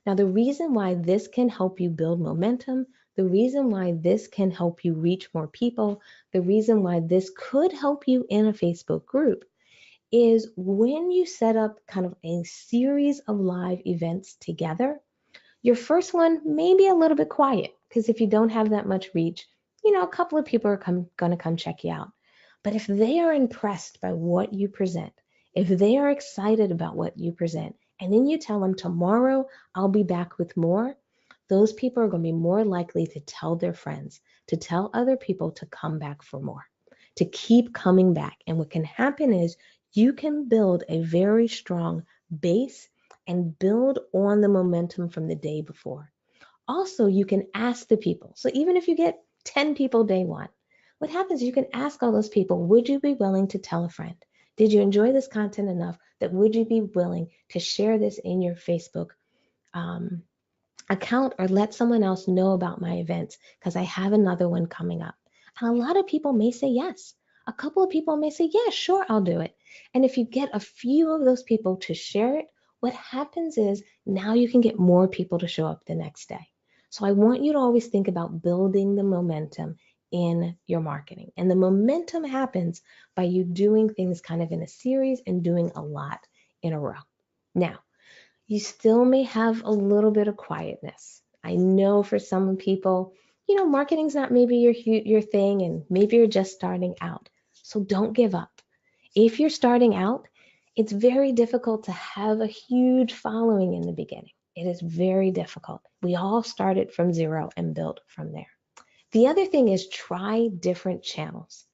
[SPEAKER 2] Now, the reason why this can help you build momentum, the reason why this can help you reach more people, the reason why this could help you in a Facebook group is when you set up kind of a series of live events together, your first one may be a little bit quiet because if you don't have that much reach, a couple of people are going to come check you out. But if they are impressed by what you present, if they are excited about what you present, and then you tell them tomorrow I'll be back with more, those people are going to be more likely to tell their friends, to tell other people to come back for more, to keep coming back. And what can happen is you can build a very strong base and build on the momentum from the day before. Also, you can ask the people. So even if you get 10 people day one, what happens is you can ask all those people, would you be willing to tell a friend? Did you enjoy this content enough that would you be willing to share this in your Facebook account or let someone else know about my events because I have another one coming up? And a lot of people may say yes. A couple of people may say, yeah, sure, I'll do it. And if you get a few of those people to share it, what happens is now you can get more people to show up the next day. So I want you to always think about building the momentum in your marketing. And the momentum happens by you doing things kind of in a series and doing a lot in a row. Now, you still may have a little bit of quietness. I know for some people, marketing's not maybe your thing, and maybe you're just starting out. So don't give up. If you're starting out, it's very difficult to have a huge following in the beginning. It is very difficult. We all started from zero and built from there. The other thing is try different channels.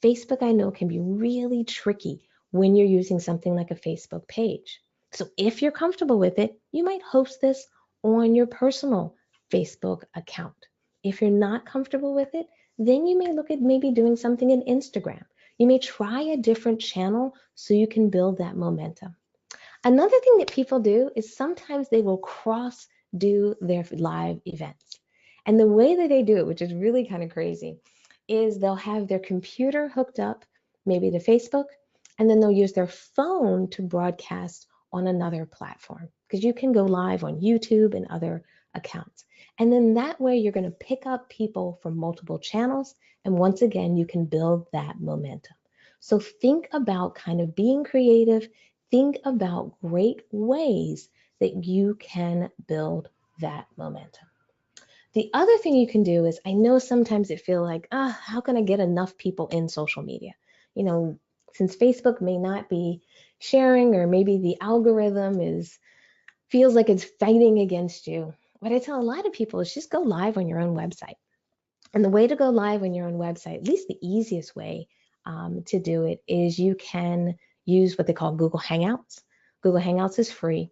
[SPEAKER 2] Facebook, I know, can be really tricky when you're using something like a Facebook page. So if you're comfortable with it, you might host this on your personal Facebook account. If you're not comfortable with it, then you may look at maybe doing something in Instagram. You may try a different channel so you can build that momentum. Another thing that people do is sometimes they will cross do their live events. And the way that they do it, which is really kind of crazy, is they'll have their computer hooked up maybe to Facebook, and then they'll use their phone to broadcast on another platform, because you can go live on YouTube and other accounts. And then that way you're going to pick up people from multiple channels. And once again, you can build that momentum. So think about kind of being creative. Think about great ways that you can build that momentum. The other thing you can do is, I know sometimes it feels like, how can I get enough people in social media? Since Facebook may not be sharing, or maybe the algorithm feels like it's fighting against you. What I tell a lot of people is just go live on your own website. And the way to go live on your own website, at least the easiest way to do it, is you can use what they call Google Hangouts. Google Hangouts is free.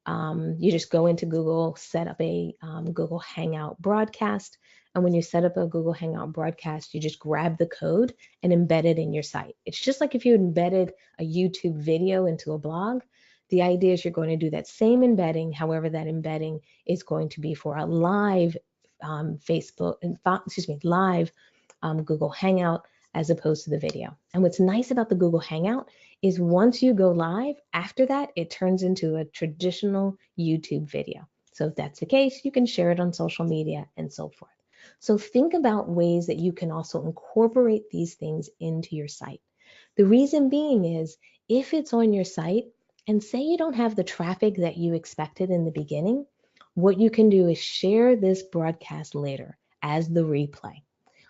[SPEAKER 2] You just go into Google, set up a Google Hangout broadcast. And when you set up a Google Hangout broadcast, you just grab the code and embed it in your site. It's just like if you embedded a YouTube video into a blog. The idea is you're going to do that same embedding. However, that embedding is going to be for a live live Google Hangout as opposed to the video. And what's nice about the Google Hangout is once you go live, after that, it turns into a traditional YouTube video. So if that's the case, you can share it on social media and so forth. So think about ways that you can also incorporate these things into your site. The reason being is, if it's on your site and say you don't have the traffic that you expected in the beginning, what you can do is share this broadcast later as the replay.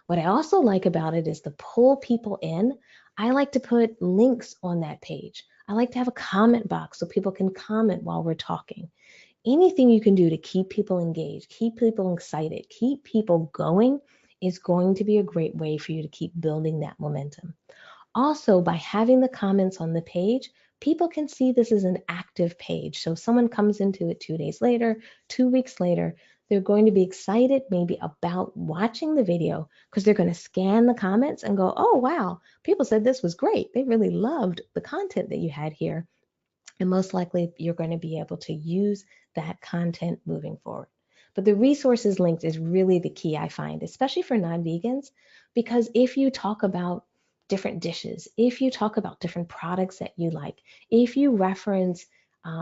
[SPEAKER 2] What I also like about it is to pull people in. I like to put links on that page. I like to have a comment box so people can comment while we're talking. Anything you can do to keep people engaged, keep people excited, keep people going is going to be a great way for you to keep building that momentum. Also, by having the comments on the page, people can see this is an active page. So if someone comes into it 2 days later, 2 weeks later, they're going to be excited maybe about watching the video because they're going to scan the comments and go, oh, wow, people said this was great. They really loved the content that you had here. And most likely you're going to be able to use that content moving forward. But the resources linked is really the key, I find, especially for non-vegans, because if you talk about different dishes, if you talk about different products that you like, if you reference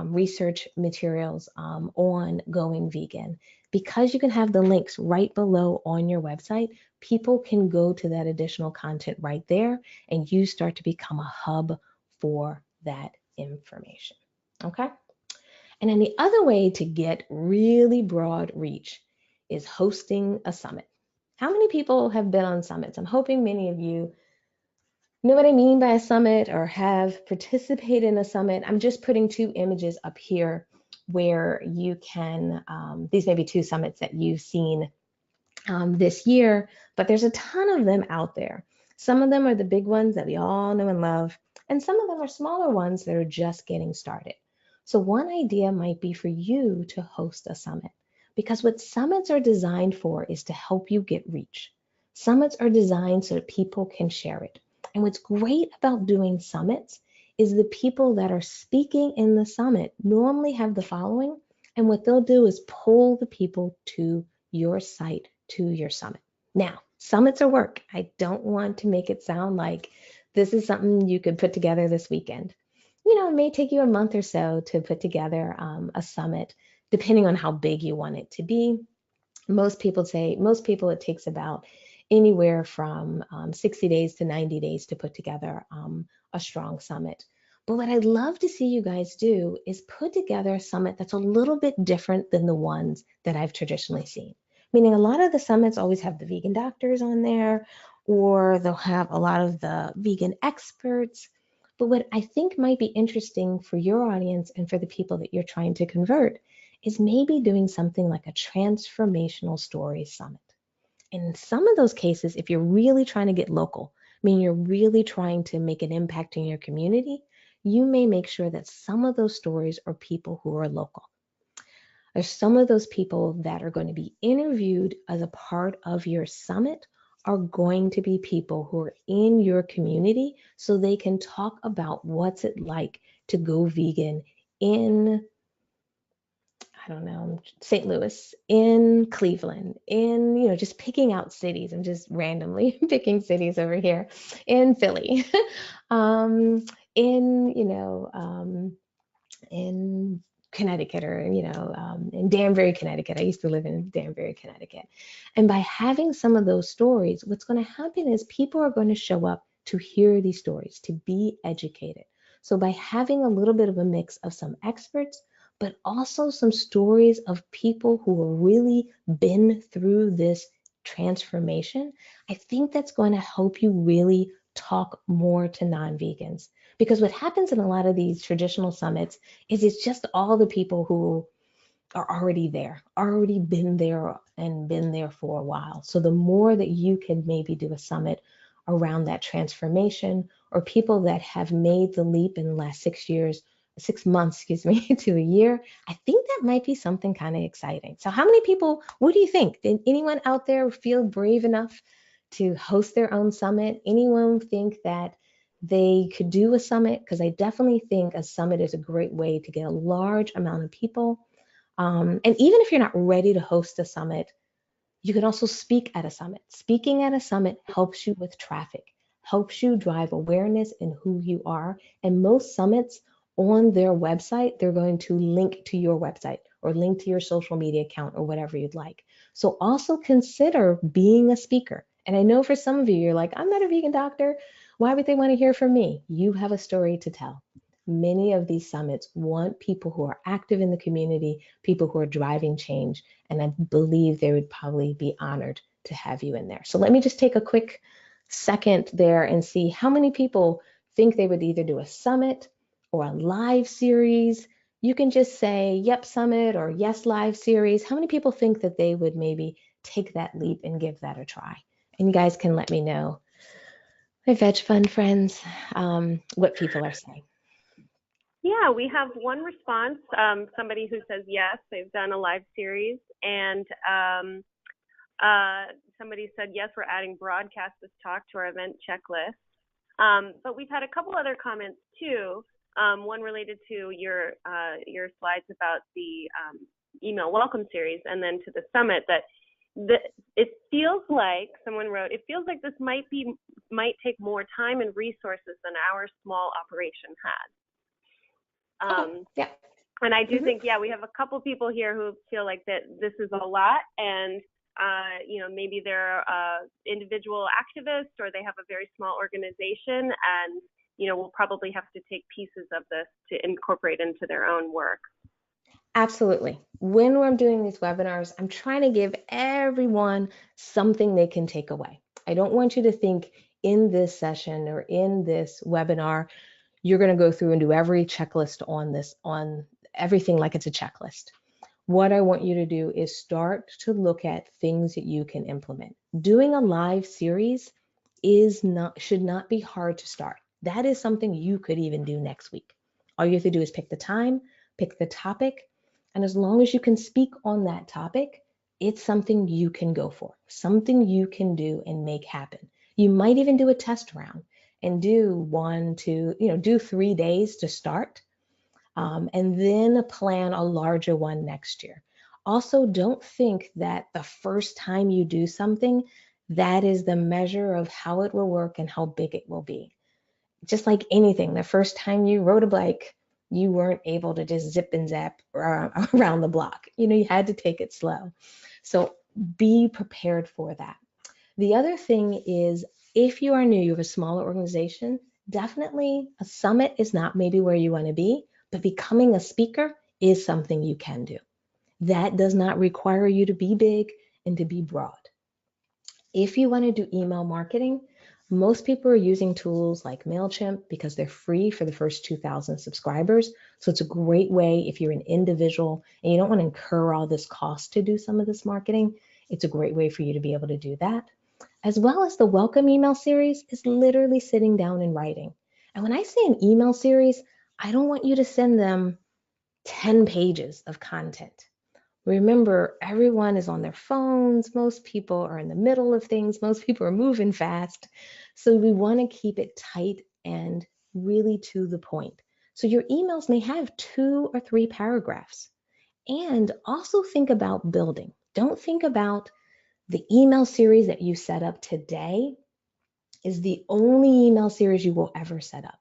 [SPEAKER 2] research materials on going vegan, because you can have the links right below on your website, people can go to that additional content right there, and you start to become a hub for that information. Okay? And then the other way to get really broad reach is hosting a summit. How many people have been on summits? I'm hoping many of you know what I mean by a summit or have participated in a summit. I'm just putting 2 images up here where you can, these may be 2 summits that you've seen this year, but there's a ton of them out there. Some of them are the big ones that we all know and love, and some of them are smaller ones that are just getting started. So one idea might be for you to host a summit, because what summits are designed for is to help you get reach. Summits are designed so that people can share it. And what's great about doing summits is the people that are speaking in the summit normally have the following, and what they'll do is pull the people to your site, to your summit. Now, summits are work. I don't want to make it sound like this is something you could put together this weekend. It may take you a month or so to put together a summit, depending on how big you want it to be. Most people it takes about anywhere from 60 days to 90 days to put together a strong summit. But what I'd love to see you guys do is put together a summit that's a little bit different than the ones that I've traditionally seen. Meaning a lot of the summits always have the vegan doctors on there, or they'll have a lot of the vegan experts. But what I think might be interesting for your audience and for the people that you're trying to convert is maybe doing something like a transformational story summit. In some of those cases, if you're really trying to get local, meaning you're really trying to make an impact in your community, you may make sure that some of those stories are people who are local. There's some of those people that are going to be interviewed as a part of your summit are going to be people who are in your community so they can talk about what's it like to go vegan in, I don't know, St. Louis, in Cleveland, in, just picking out cities. I'm just randomly picking cities over here, in Philly, um, in Connecticut, or, in Danbury, Connecticut. I used to live in Danbury, Connecticut. And by having some of those stories, what's going to happen is people are going to show up to hear these stories, to be educated. So by having a little bit of a mix of some experts, but also some stories of people who have really been through this transformation, I think that's going to help you really talk more to non-vegans. Because what happens in a lot of these traditional summits is it's just all the people who are already there, already been there and been there for a while. So the more that you can maybe do a summit around that transformation, or people that have made the leap in the last 6 months, to a year, I think that might be something kind of exciting. So how many people, what do you think? Did anyone out there feel brave enough to host their own summit? Anyone think that they could do a summit? Because I definitely think a summit is a great way to get a large amount of people. And even if you're not ready to host a summit, you can also speak at a summit. Speaking at a summit helps you with traffic, helps you drive awareness in who you are. And most summits on their website, they're going to link to your website or link to your social media account or whatever you'd like. So also consider being a speaker. And I know for some of you, you're like, I'm not a vegan doctor. Why would they want to hear from me? You have a story to tell. Many of these summits want people who are active in the community, people who are driving change, and I believe they would probably be honored to have you in there. So let me just take a quick second there and see how many people think they would either do a summit or a live series. You can just say, yep, summit, or yes, live series. How many people think that they would maybe take that leap and give that a try? And you guys can let me know, my VegFund friends, what people are saying.
[SPEAKER 1] Yeah, we have one response, somebody who says yes, they've done a live series, and somebody said yes, we're adding broadcast this talk to our event checklist. But we've had a couple other comments too, one related to your slides about the email welcome series, and then to the summit, that it feels like, someone wrote, it feels like this might take more time and resources than our small operation had.
[SPEAKER 2] Yeah.
[SPEAKER 1] And I do think, we have a couple people here who feel like that this is a lot, and maybe they're individual activists, or they have a very small organization, and we'll probably have to take pieces of this to incorporate into their own work.
[SPEAKER 2] Absolutely. When I'm doing these webinars, I'm trying to give everyone something they can take away. I don't want you to think in this session or in this webinar, you're going to go through and do every checklist on everything like it's a checklist. What I want you to do is start to look at things that you can implement. Doing a live series should not be hard to start. That is something you could even do next week. All you have to do is pick the time, pick the topic, and as long as you can speak on that topic, it's something you can go for, something you can do and make happen. You might even do a test round and do 1 to, do 3 days to start, and then plan a larger one next year. Also, don't think that the first time you do something, that is the measure of how it will work and how big it will be. Just like anything, the first time you rode a bike, you weren't able to just zip and zap around the block. You had to take it slow. So be prepared for that. The other thing is, if you are new, you have a smaller organization, definitely a summit is not maybe where you want to be, but becoming a speaker is something you can do. That does not require you to be big and to be broad. If you want to do email marketing, most people are using tools like MailChimp because they're free for the first 2,000 subscribers. So it's a great way if you're an individual and you don't want to incur all this cost to do some of this marketing. It's a great way for you to be able to do that. As well as the welcome email series is literally sitting down and writing. And when I say an email series, I don't want you to send them 10 pages of content. Remember, everyone is on their phones. Most people are in the middle of things. Most people are moving fast. So we want to keep it tight and really to the point. So your emails may have 2 or 3 paragraphs. And also think about building. Don't think about the email series that you set up today is the only email series you will ever set up.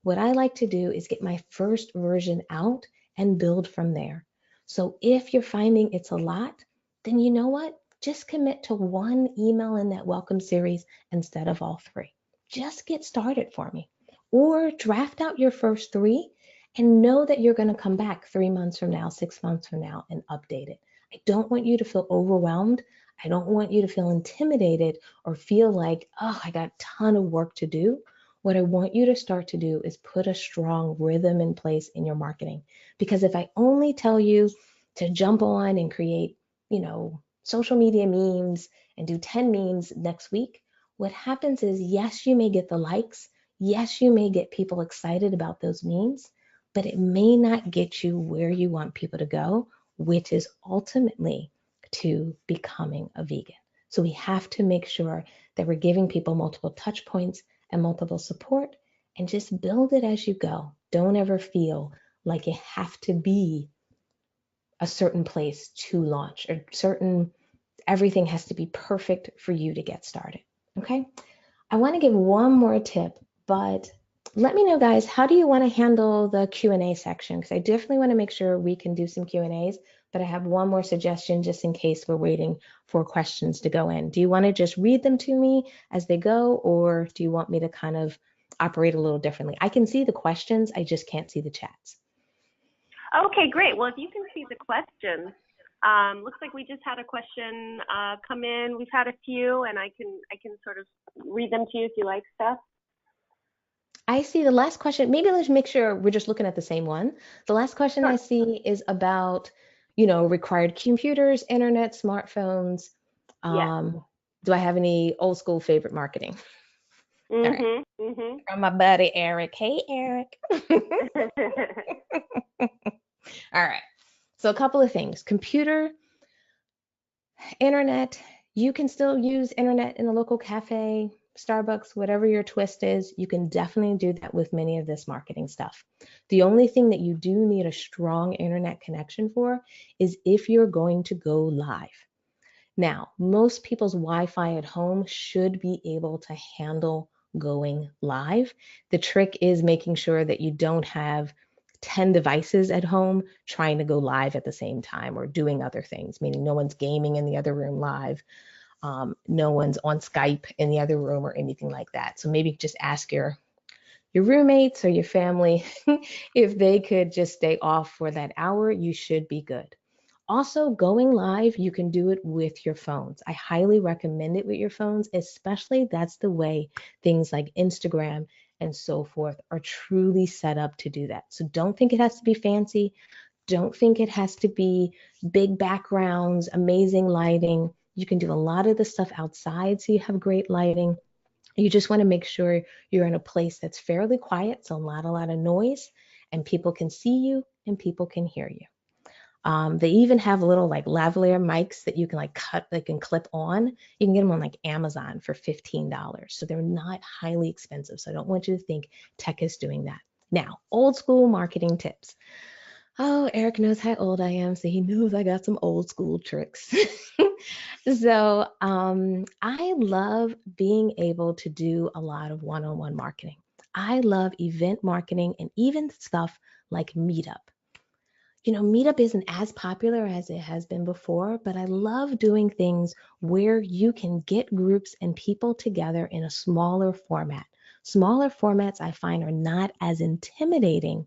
[SPEAKER 2] What I like to do is get my first version out and build from there. So if you're finding it's a lot, then you know what? Just commit to 1 email in that welcome series instead of all 3. Just get started for me. Or draft out your first 3 and know that you're going to come back 3 months from now, 6 months from now, and update it. I don't want you to feel overwhelmed. I don't want you to feel intimidated or feel like, oh, I got a ton of work to do. What I want you to start to do is put a strong rhythm in place in your marketing. Because if I only tell you to jump on and create, social media memes and do 10 memes next week, what happens is, yes, you may get the likes. Yes, you may get people excited about those memes, but it may not get you where you want people to go, which is ultimately to becoming a vegan. So we have to make sure that we're giving people multiple touch points and multiple support, and just build it as you go. Don't ever feel like you have to be a certain place to launch or everything has to be perfect for you to get started. Okay. I want to give one more tip, but let me know, guys, how do you want to handle the Q&A section? Because I definitely want to make sure we can do some Q&As, but I have one more suggestion just in case we're waiting for questions to go in. Do you want to just read them to me as they go, or do you want me to kind of operate a little differently? I can see the questions, I just can't see the chats.
[SPEAKER 1] Okay, great. Well, if you can see the questions, looks like we just had a question come in. We've had a few, and I can sort of read them to you if you like, Steph.
[SPEAKER 2] I see the last question. Maybe let's make sure we're just looking at the same one. The last question
[SPEAKER 1] Sure.
[SPEAKER 2] I see is about, required computers, internet, smartphones.
[SPEAKER 1] Yes.
[SPEAKER 2] Do I have any old school favorite marketing? All right. From my buddy Eric. Hey, Eric. All right. So a couple of things. Computer, internet. You can still use internet in a local cafe, Starbucks, whatever your twist is. You can definitely do that with many of this marketing stuff. The only thing that you do need a strong internet connection for is if you're going to go live. Now, most people's Wi-Fi at home should be able to handle going live. The trick is making sure that you don't have 10 devices at home trying to go live at the same time or doing other things, meaning no one's gaming in the other room live. No one's on Skype in the other room or anything like that. So maybe just ask your roommates or your family if they could just stay off for that hour. You should be good. Also, going live, you can do it with your phones. I highly recommend it with your phones, especially that's the way things like Instagram and so forth are truly set up to do that. So don't think it has to be fancy. Don't think it has to be big backgrounds, amazing lighting. You can do a lot of the stuff outside so you have great lighting. You just want to make sure you're in a place that's fairly quiet, so not a lot of noise, and people can see you and people can hear you. They even have little like lavalier mics that you can like cut, they can clip on. You can get them on like Amazon for $15. So they're not highly expensive. So I don't want you to think tech is doing that. Now, old school marketing tips. Oh, Eric knows how old I am, so he knows I got some old school tricks. So I love being able to do a lot of one-on-one marketing. I love event marketing and even stuff like Meetup. Meetup isn't as popular as it has been before, but I love doing things where you can get groups and people together in a smaller format. Smaller formats I find are not as intimidating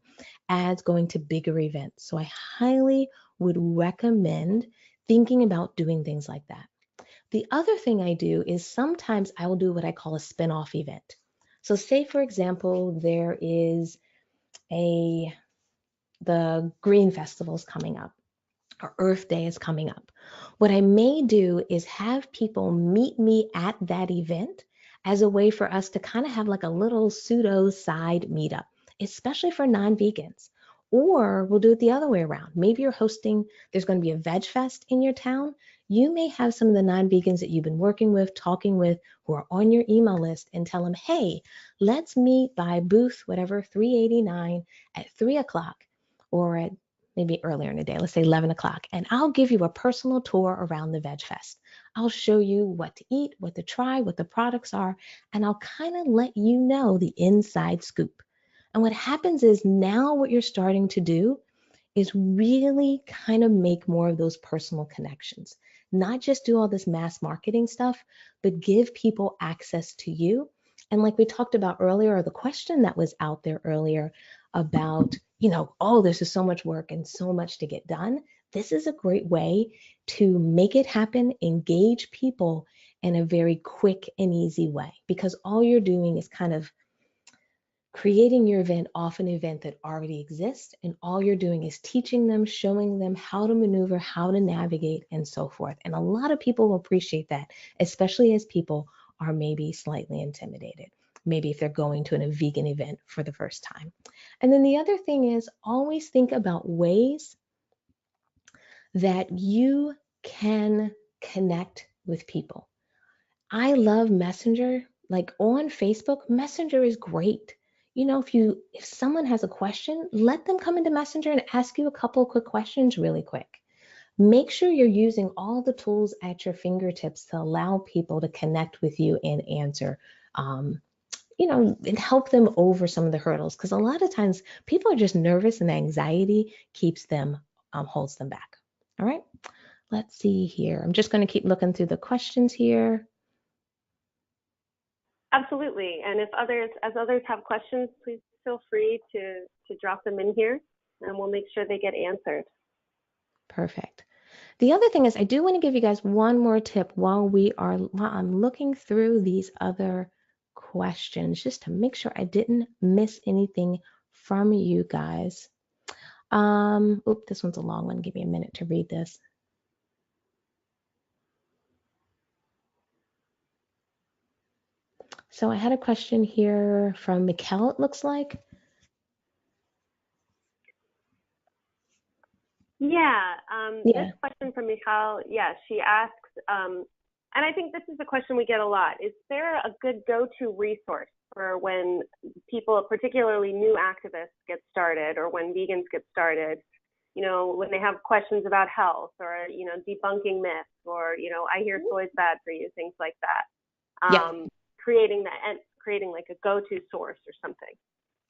[SPEAKER 2] as going to bigger events. So I highly would recommend thinking about doing things like that. The other thing I do is sometimes I will do what I call a spin-off event. So say, for example, there is the Green Festival is coming up, or Earth Day is coming up. What I may do is have people meet me at that event as a way for us to kind of have like a little pseudo side meetup, especially for non-vegans. Or we'll do it the other way around. Maybe you're hosting, there's going to be a Veg Fest in your town. You may have some of the non-vegans that you've been working with, talking with, who are on your email list, and tell them, hey, let's meet by booth, whatever, 389 at 3 o'clock, or at maybe earlier in the day, let's say 11 o'clock, and I'll give you a personal tour around the Veg Fest. I'll show you what to eat, what to try, what the products are, and I'll kind of let you know the inside scoop. And what happens is now what you're starting to do is really kind of make more of those personal connections. Not just do all this mass marketing stuff, but give people access to you. And like we talked about earlier, or the question that was out there earlier about, oh, this is so much work and so much to get done. This is a great way to make it happen, engage people in a very quick and easy way, because all you're doing is kind of creating your event off an event that already exists, and all you're doing is teaching them, showing them how to maneuver, how to navigate, and so forth. And a lot of people will appreciate that, especially as people are maybe slightly intimidated, maybe if they're going to a vegan event for the first time. And then the other thing is always think about ways that you can connect with people. I love Messenger. Like on Facebook, Messenger is great. If someone has a question, let them come into Messenger and ask you a couple of quick questions really quick. Make sure you're using all the tools at your fingertips to allow people to connect with you and answer, and help them over some of the hurdles. Because a lot of times people are just nervous and anxiety keeps them, holds them back. All right, let's see here. I'm just going to keep looking through the questions here.
[SPEAKER 1] Absolutely. And as others have questions, please feel free to drop them in here, and we'll make sure they get answered.
[SPEAKER 2] Perfect. The other thing is I do want to give you guys one more tip while I'm looking through these other questions, just to make sure I didn't miss anything from you guys. This one's a long one. Give me a minute to read this. So I had a question here from Mikkel, it looks like.
[SPEAKER 1] This question from Michal, she asks, and I think this is a question we get a lot, is there a good go-to resource for when people, particularly new activists, get started, or when vegans get started, when they have questions about health, or, debunking myths, or, I hear soy's bad for you, things like that. Creating like a go-to source or something.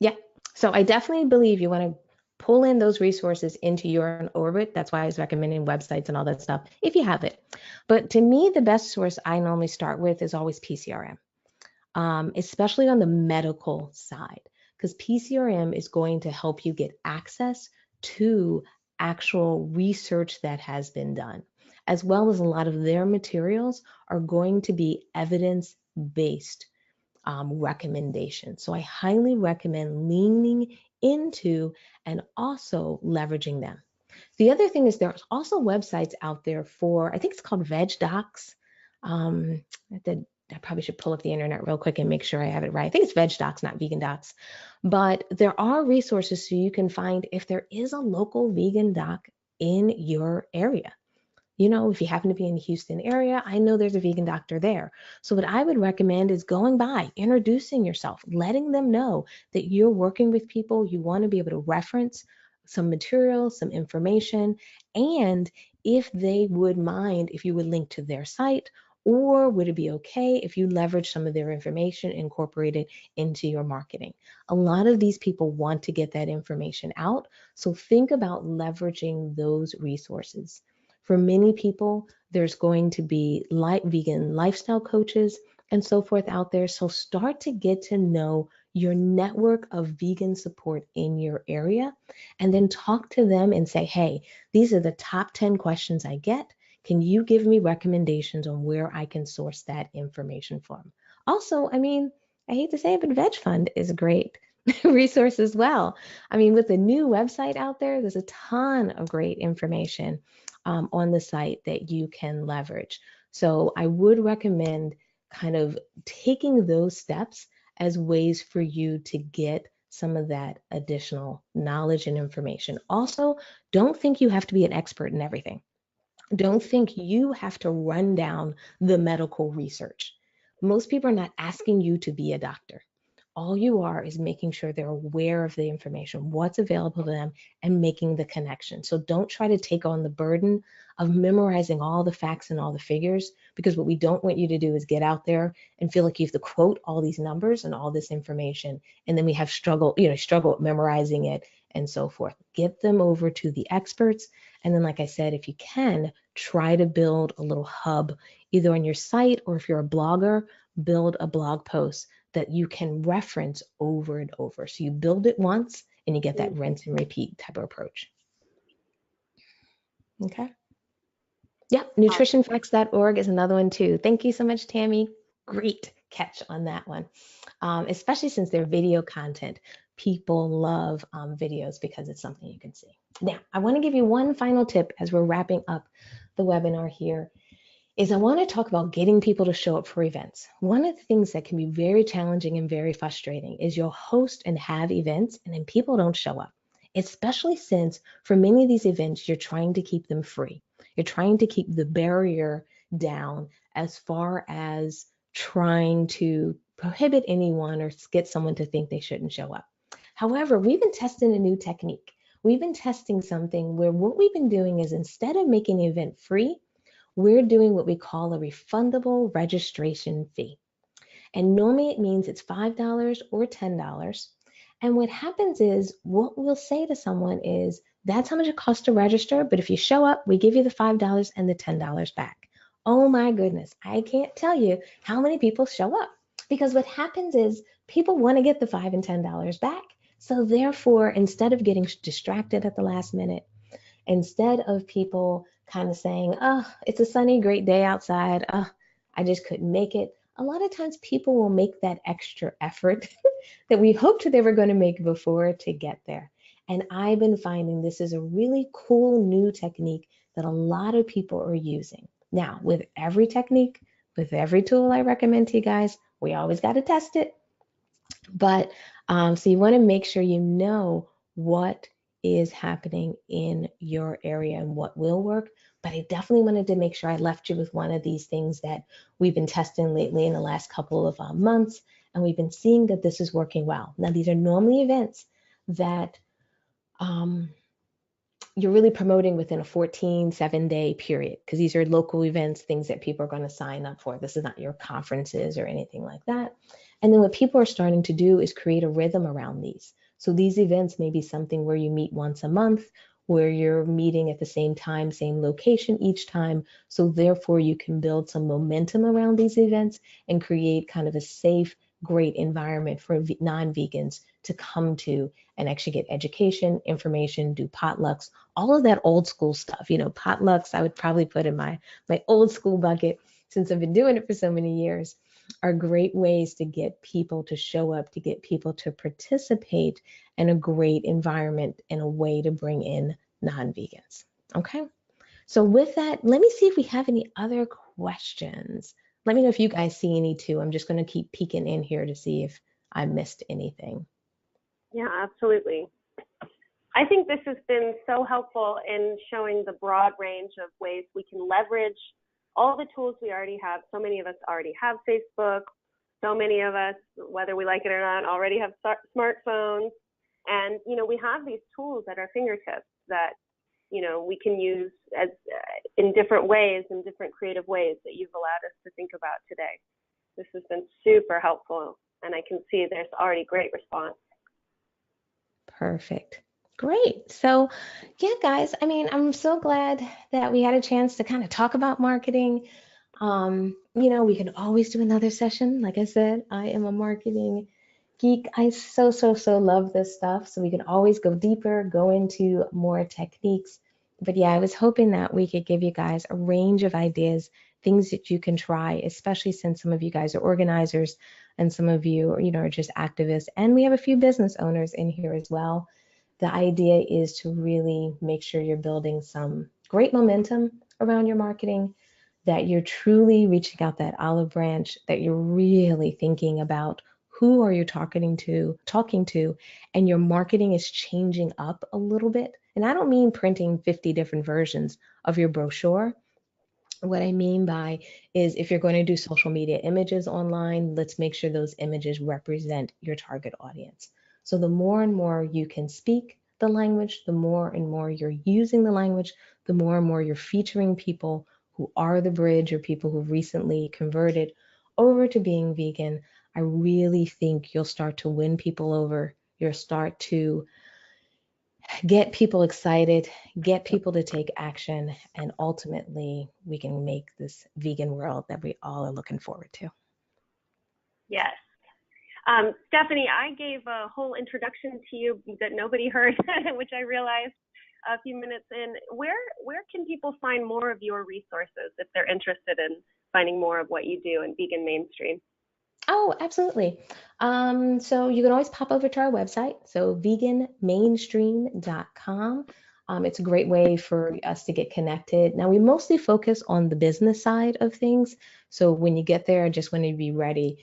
[SPEAKER 1] Yeah,
[SPEAKER 2] so I definitely believe you want to pull in those resources into your orbit. That's why I was recommending websites and all that stuff, if you have it. But to me, the best source I normally start with is always PCRM, especially on the medical side, because PCRM is going to help you get access to actual research that has been done, as well as a lot of their materials are going to be evidence-based recommendations. So I highly recommend leaning into and also leveraging them. The other thing is there's also websites out there for, I think it's called VegDocs. I probably should pull up the internet real quick and make sure I have it right. I think it's VegDocs, not Vegan Docs. But there are resources so you can find if there is a local vegan doc in your area. You know, if you happen to be in the Houston area, I know there's a vegan doctor there. So what I would recommend is going by, introducing yourself, letting them know that you're working with people, you want to be able to reference some material, some information, and if they would mind if you would link to their site, or would it be okay if you leverage some of their information, incorporate it into your marketing? A lot of these people want to get that information out, so think about leveraging those resources. For many people, there's going to be vegan lifestyle coaches and so forth out there. So start to get to know your network of vegan support in your area, and then talk to them and say, hey, these are the top 10 questions I get. Can you give me recommendations on where I can source that information from? Also, I mean, I hate to say it, but VegFund is a great resource as well. I mean, with the new website out there, there's a ton of great information on the site that you can leverage. So I would recommend kind of taking those steps as ways for you to get some of that additional knowledge and information. Also, don't think you have to be an expert in everything. Don't think you have to run down the medical research. Most people are not asking you to be a doctor. All you are is making sure they're aware of the information, what's available to them, and making the connection. So don't try to take on the burden of memorizing all the facts and all the figures, because what we don't want you to do is get out there and feel like you have to quote all these numbers and all this information, and then we have struggle memorizing it and so forth. Get them over to the experts. And then, like I said, if you can, try to build a little hub, either on your site, or if you're a blogger, build a blog post that you can reference over and over. So you build it once and you get that rinse and repeat type of approach. Okay. Yeah, nutritionfacts.org is another one too. Thank you so much, Tammy. Great catch on that one. Especially since they're video content. People love videos because it's something you can see. Now, I want to give you one final tip as we're wrapping up the webinar here. I want to talk about getting people to show up for events. One of the things that can be very challenging and very frustrating is you'll host and have events and then people don't show up, especially since for many of these events, you're trying to keep them free. You're trying to keep the barrier down as far as trying to prohibit anyone or get someone to think they shouldn't show up. However, we've been testing a new technique. We've been testing something where what we've been doing is, instead of making the event free, we're doing what we call a refundable registration fee. And normally it means it's $5 or $10. And what happens is, what we'll say to someone is, that's how much it costs to register, but if you show up, we give you the $5 and the $10 back. Oh my goodness, I can't tell you how many people show up, because what happens is people want to get the $5 and $10 back. So therefore, instead of getting distracted at the last minute, instead of people kind of saying, oh, it's a sunny, great day outside, oh, I just couldn't make it, a lot of times people will make that extra effort that we hoped they were going to make before to get there. And I've been finding this is a really cool new technique that a lot of people are using. Now, with every technique, with every tool I recommend to you guys, we always got to test it. But so you want to make sure you know what is happening in your area and what will work. But I definitely wanted to make sure I left you with one of these things that we've been testing lately in the last couple of months, and we've been seeing that this is working well. Now, these are normally events that you're really promoting within a 7-day period, because these are local events, things that people are going to sign up for. This is not your conferences or anything like that. And then what people are starting to do is create a rhythm around these. So these events may be something where you meet once a month, where you're meeting at the same time, same location each time. So therefore you can build some momentum around these events and create kind of a safe, great environment for non-vegans to come to and actually get education, information, do potlucks, all of that old school stuff. You know, potlucks I would probably put in my old school bucket, since I've been doing it for so many years, are great ways to get people to show up, to get people to participate in a great environment and a way to bring in non-vegans. Okay, so with that, let me see if we have any other questions. Let me know if you guys see any too. I'm just going to keep peeking in here to see if I missed anything.
[SPEAKER 1] Yeah, absolutely. I think this has been so helpful in showing the broad range of ways we can leverage all the tools we already have. So many of us already have Facebook. So many of us, whether we like it or not, already have smartphones. And, we have these tools at our fingertips that, we can use as in different ways, in different creative ways that you've allowed us to think about today. This has been super helpful, and I can see there's already great response.
[SPEAKER 2] Perfect. Great. So, yeah, guys, I'm so glad that we had a chance to kind of talk about marketing. We can always do another session. Like I said, I am a marketing geek. I so, so, so love this stuff. So we can always go deeper, go into more techniques. But yeah, I was hoping that we could give you guys a range of ideas, things that you can try, especially since some of you guys are organizers and some of you, are just activists. And we have a few business owners in here as well. The idea is to really make sure you're building some great momentum around your marketing, that you're truly reaching out that olive branch, that you're really thinking about who are you talking to, and your marketing is changing up a little bit. And I don't mean printing 50 different versions of your brochure. What I mean by is if you're going to do social media images online, let's make sure those images represent your target audience. So the more and more you can speak the language, the more and more you're using the language, the more and more you're featuring people who are the bridge or people who recently converted over to being vegan. I really think you'll start to win people over. You'll start to get people excited, get people to take action, and ultimately we can make this vegan world that we all are looking forward to.
[SPEAKER 1] Yes. Stephanie, I gave a whole introduction to you that nobody heard, which I realized a few minutes in. Where can people find more of your resources if they're interested in finding more of what you do in vegan mainstream?
[SPEAKER 2] Oh, absolutely. So you can always pop over to our website, so veganmainstream.com. It's a great way for us to get connected. Now, we mostly focus on the business side of things. So when you get there, I just want to be ready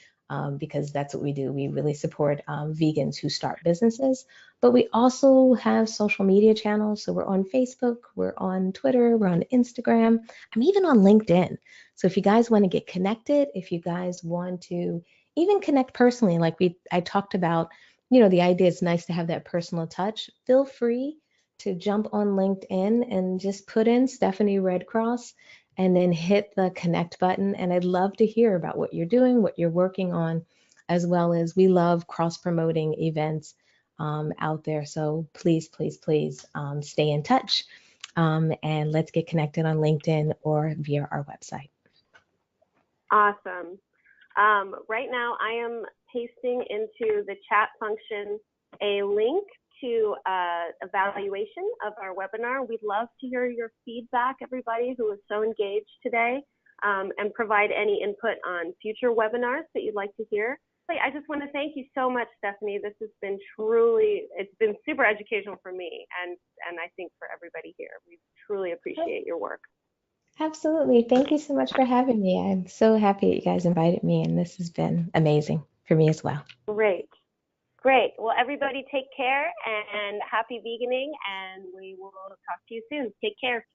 [SPEAKER 2] because that's what we do. We really support vegans who start businesses, but we also have social media channels. So we're on Facebook, we're on Twitter, we're on Instagram. I'm even on LinkedIn. So if you guys want to get connected, if you guys want to even connect personally, like I talked about, the idea is nice to have that personal touch. Feel free to jump on LinkedIn and just put in Stephanie Redcross and then hit the connect button. And I'd love to hear about what you're doing, what you're working on, as well as we love cross-promoting events out there. So please, please, please stay in touch and let's get connected on LinkedIn or via our website.
[SPEAKER 1] Awesome. Right now, I am pasting into the chat function a link to evaluation of our webinar. We'd love to hear your feedback, everybody who was so engaged today, and provide any input on future webinars that you'd like to hear. I just want to thank you so much, Stephanie. This has been it's been super educational for me and I think for everybody here. We truly appreciate your work.
[SPEAKER 2] Absolutely. Thank you so much for having me. I'm so happy that you guys invited me, and this has been amazing for me as well.
[SPEAKER 1] Great. Great. Well, everybody take care and happy veganing, and we will talk to you soon. Take care.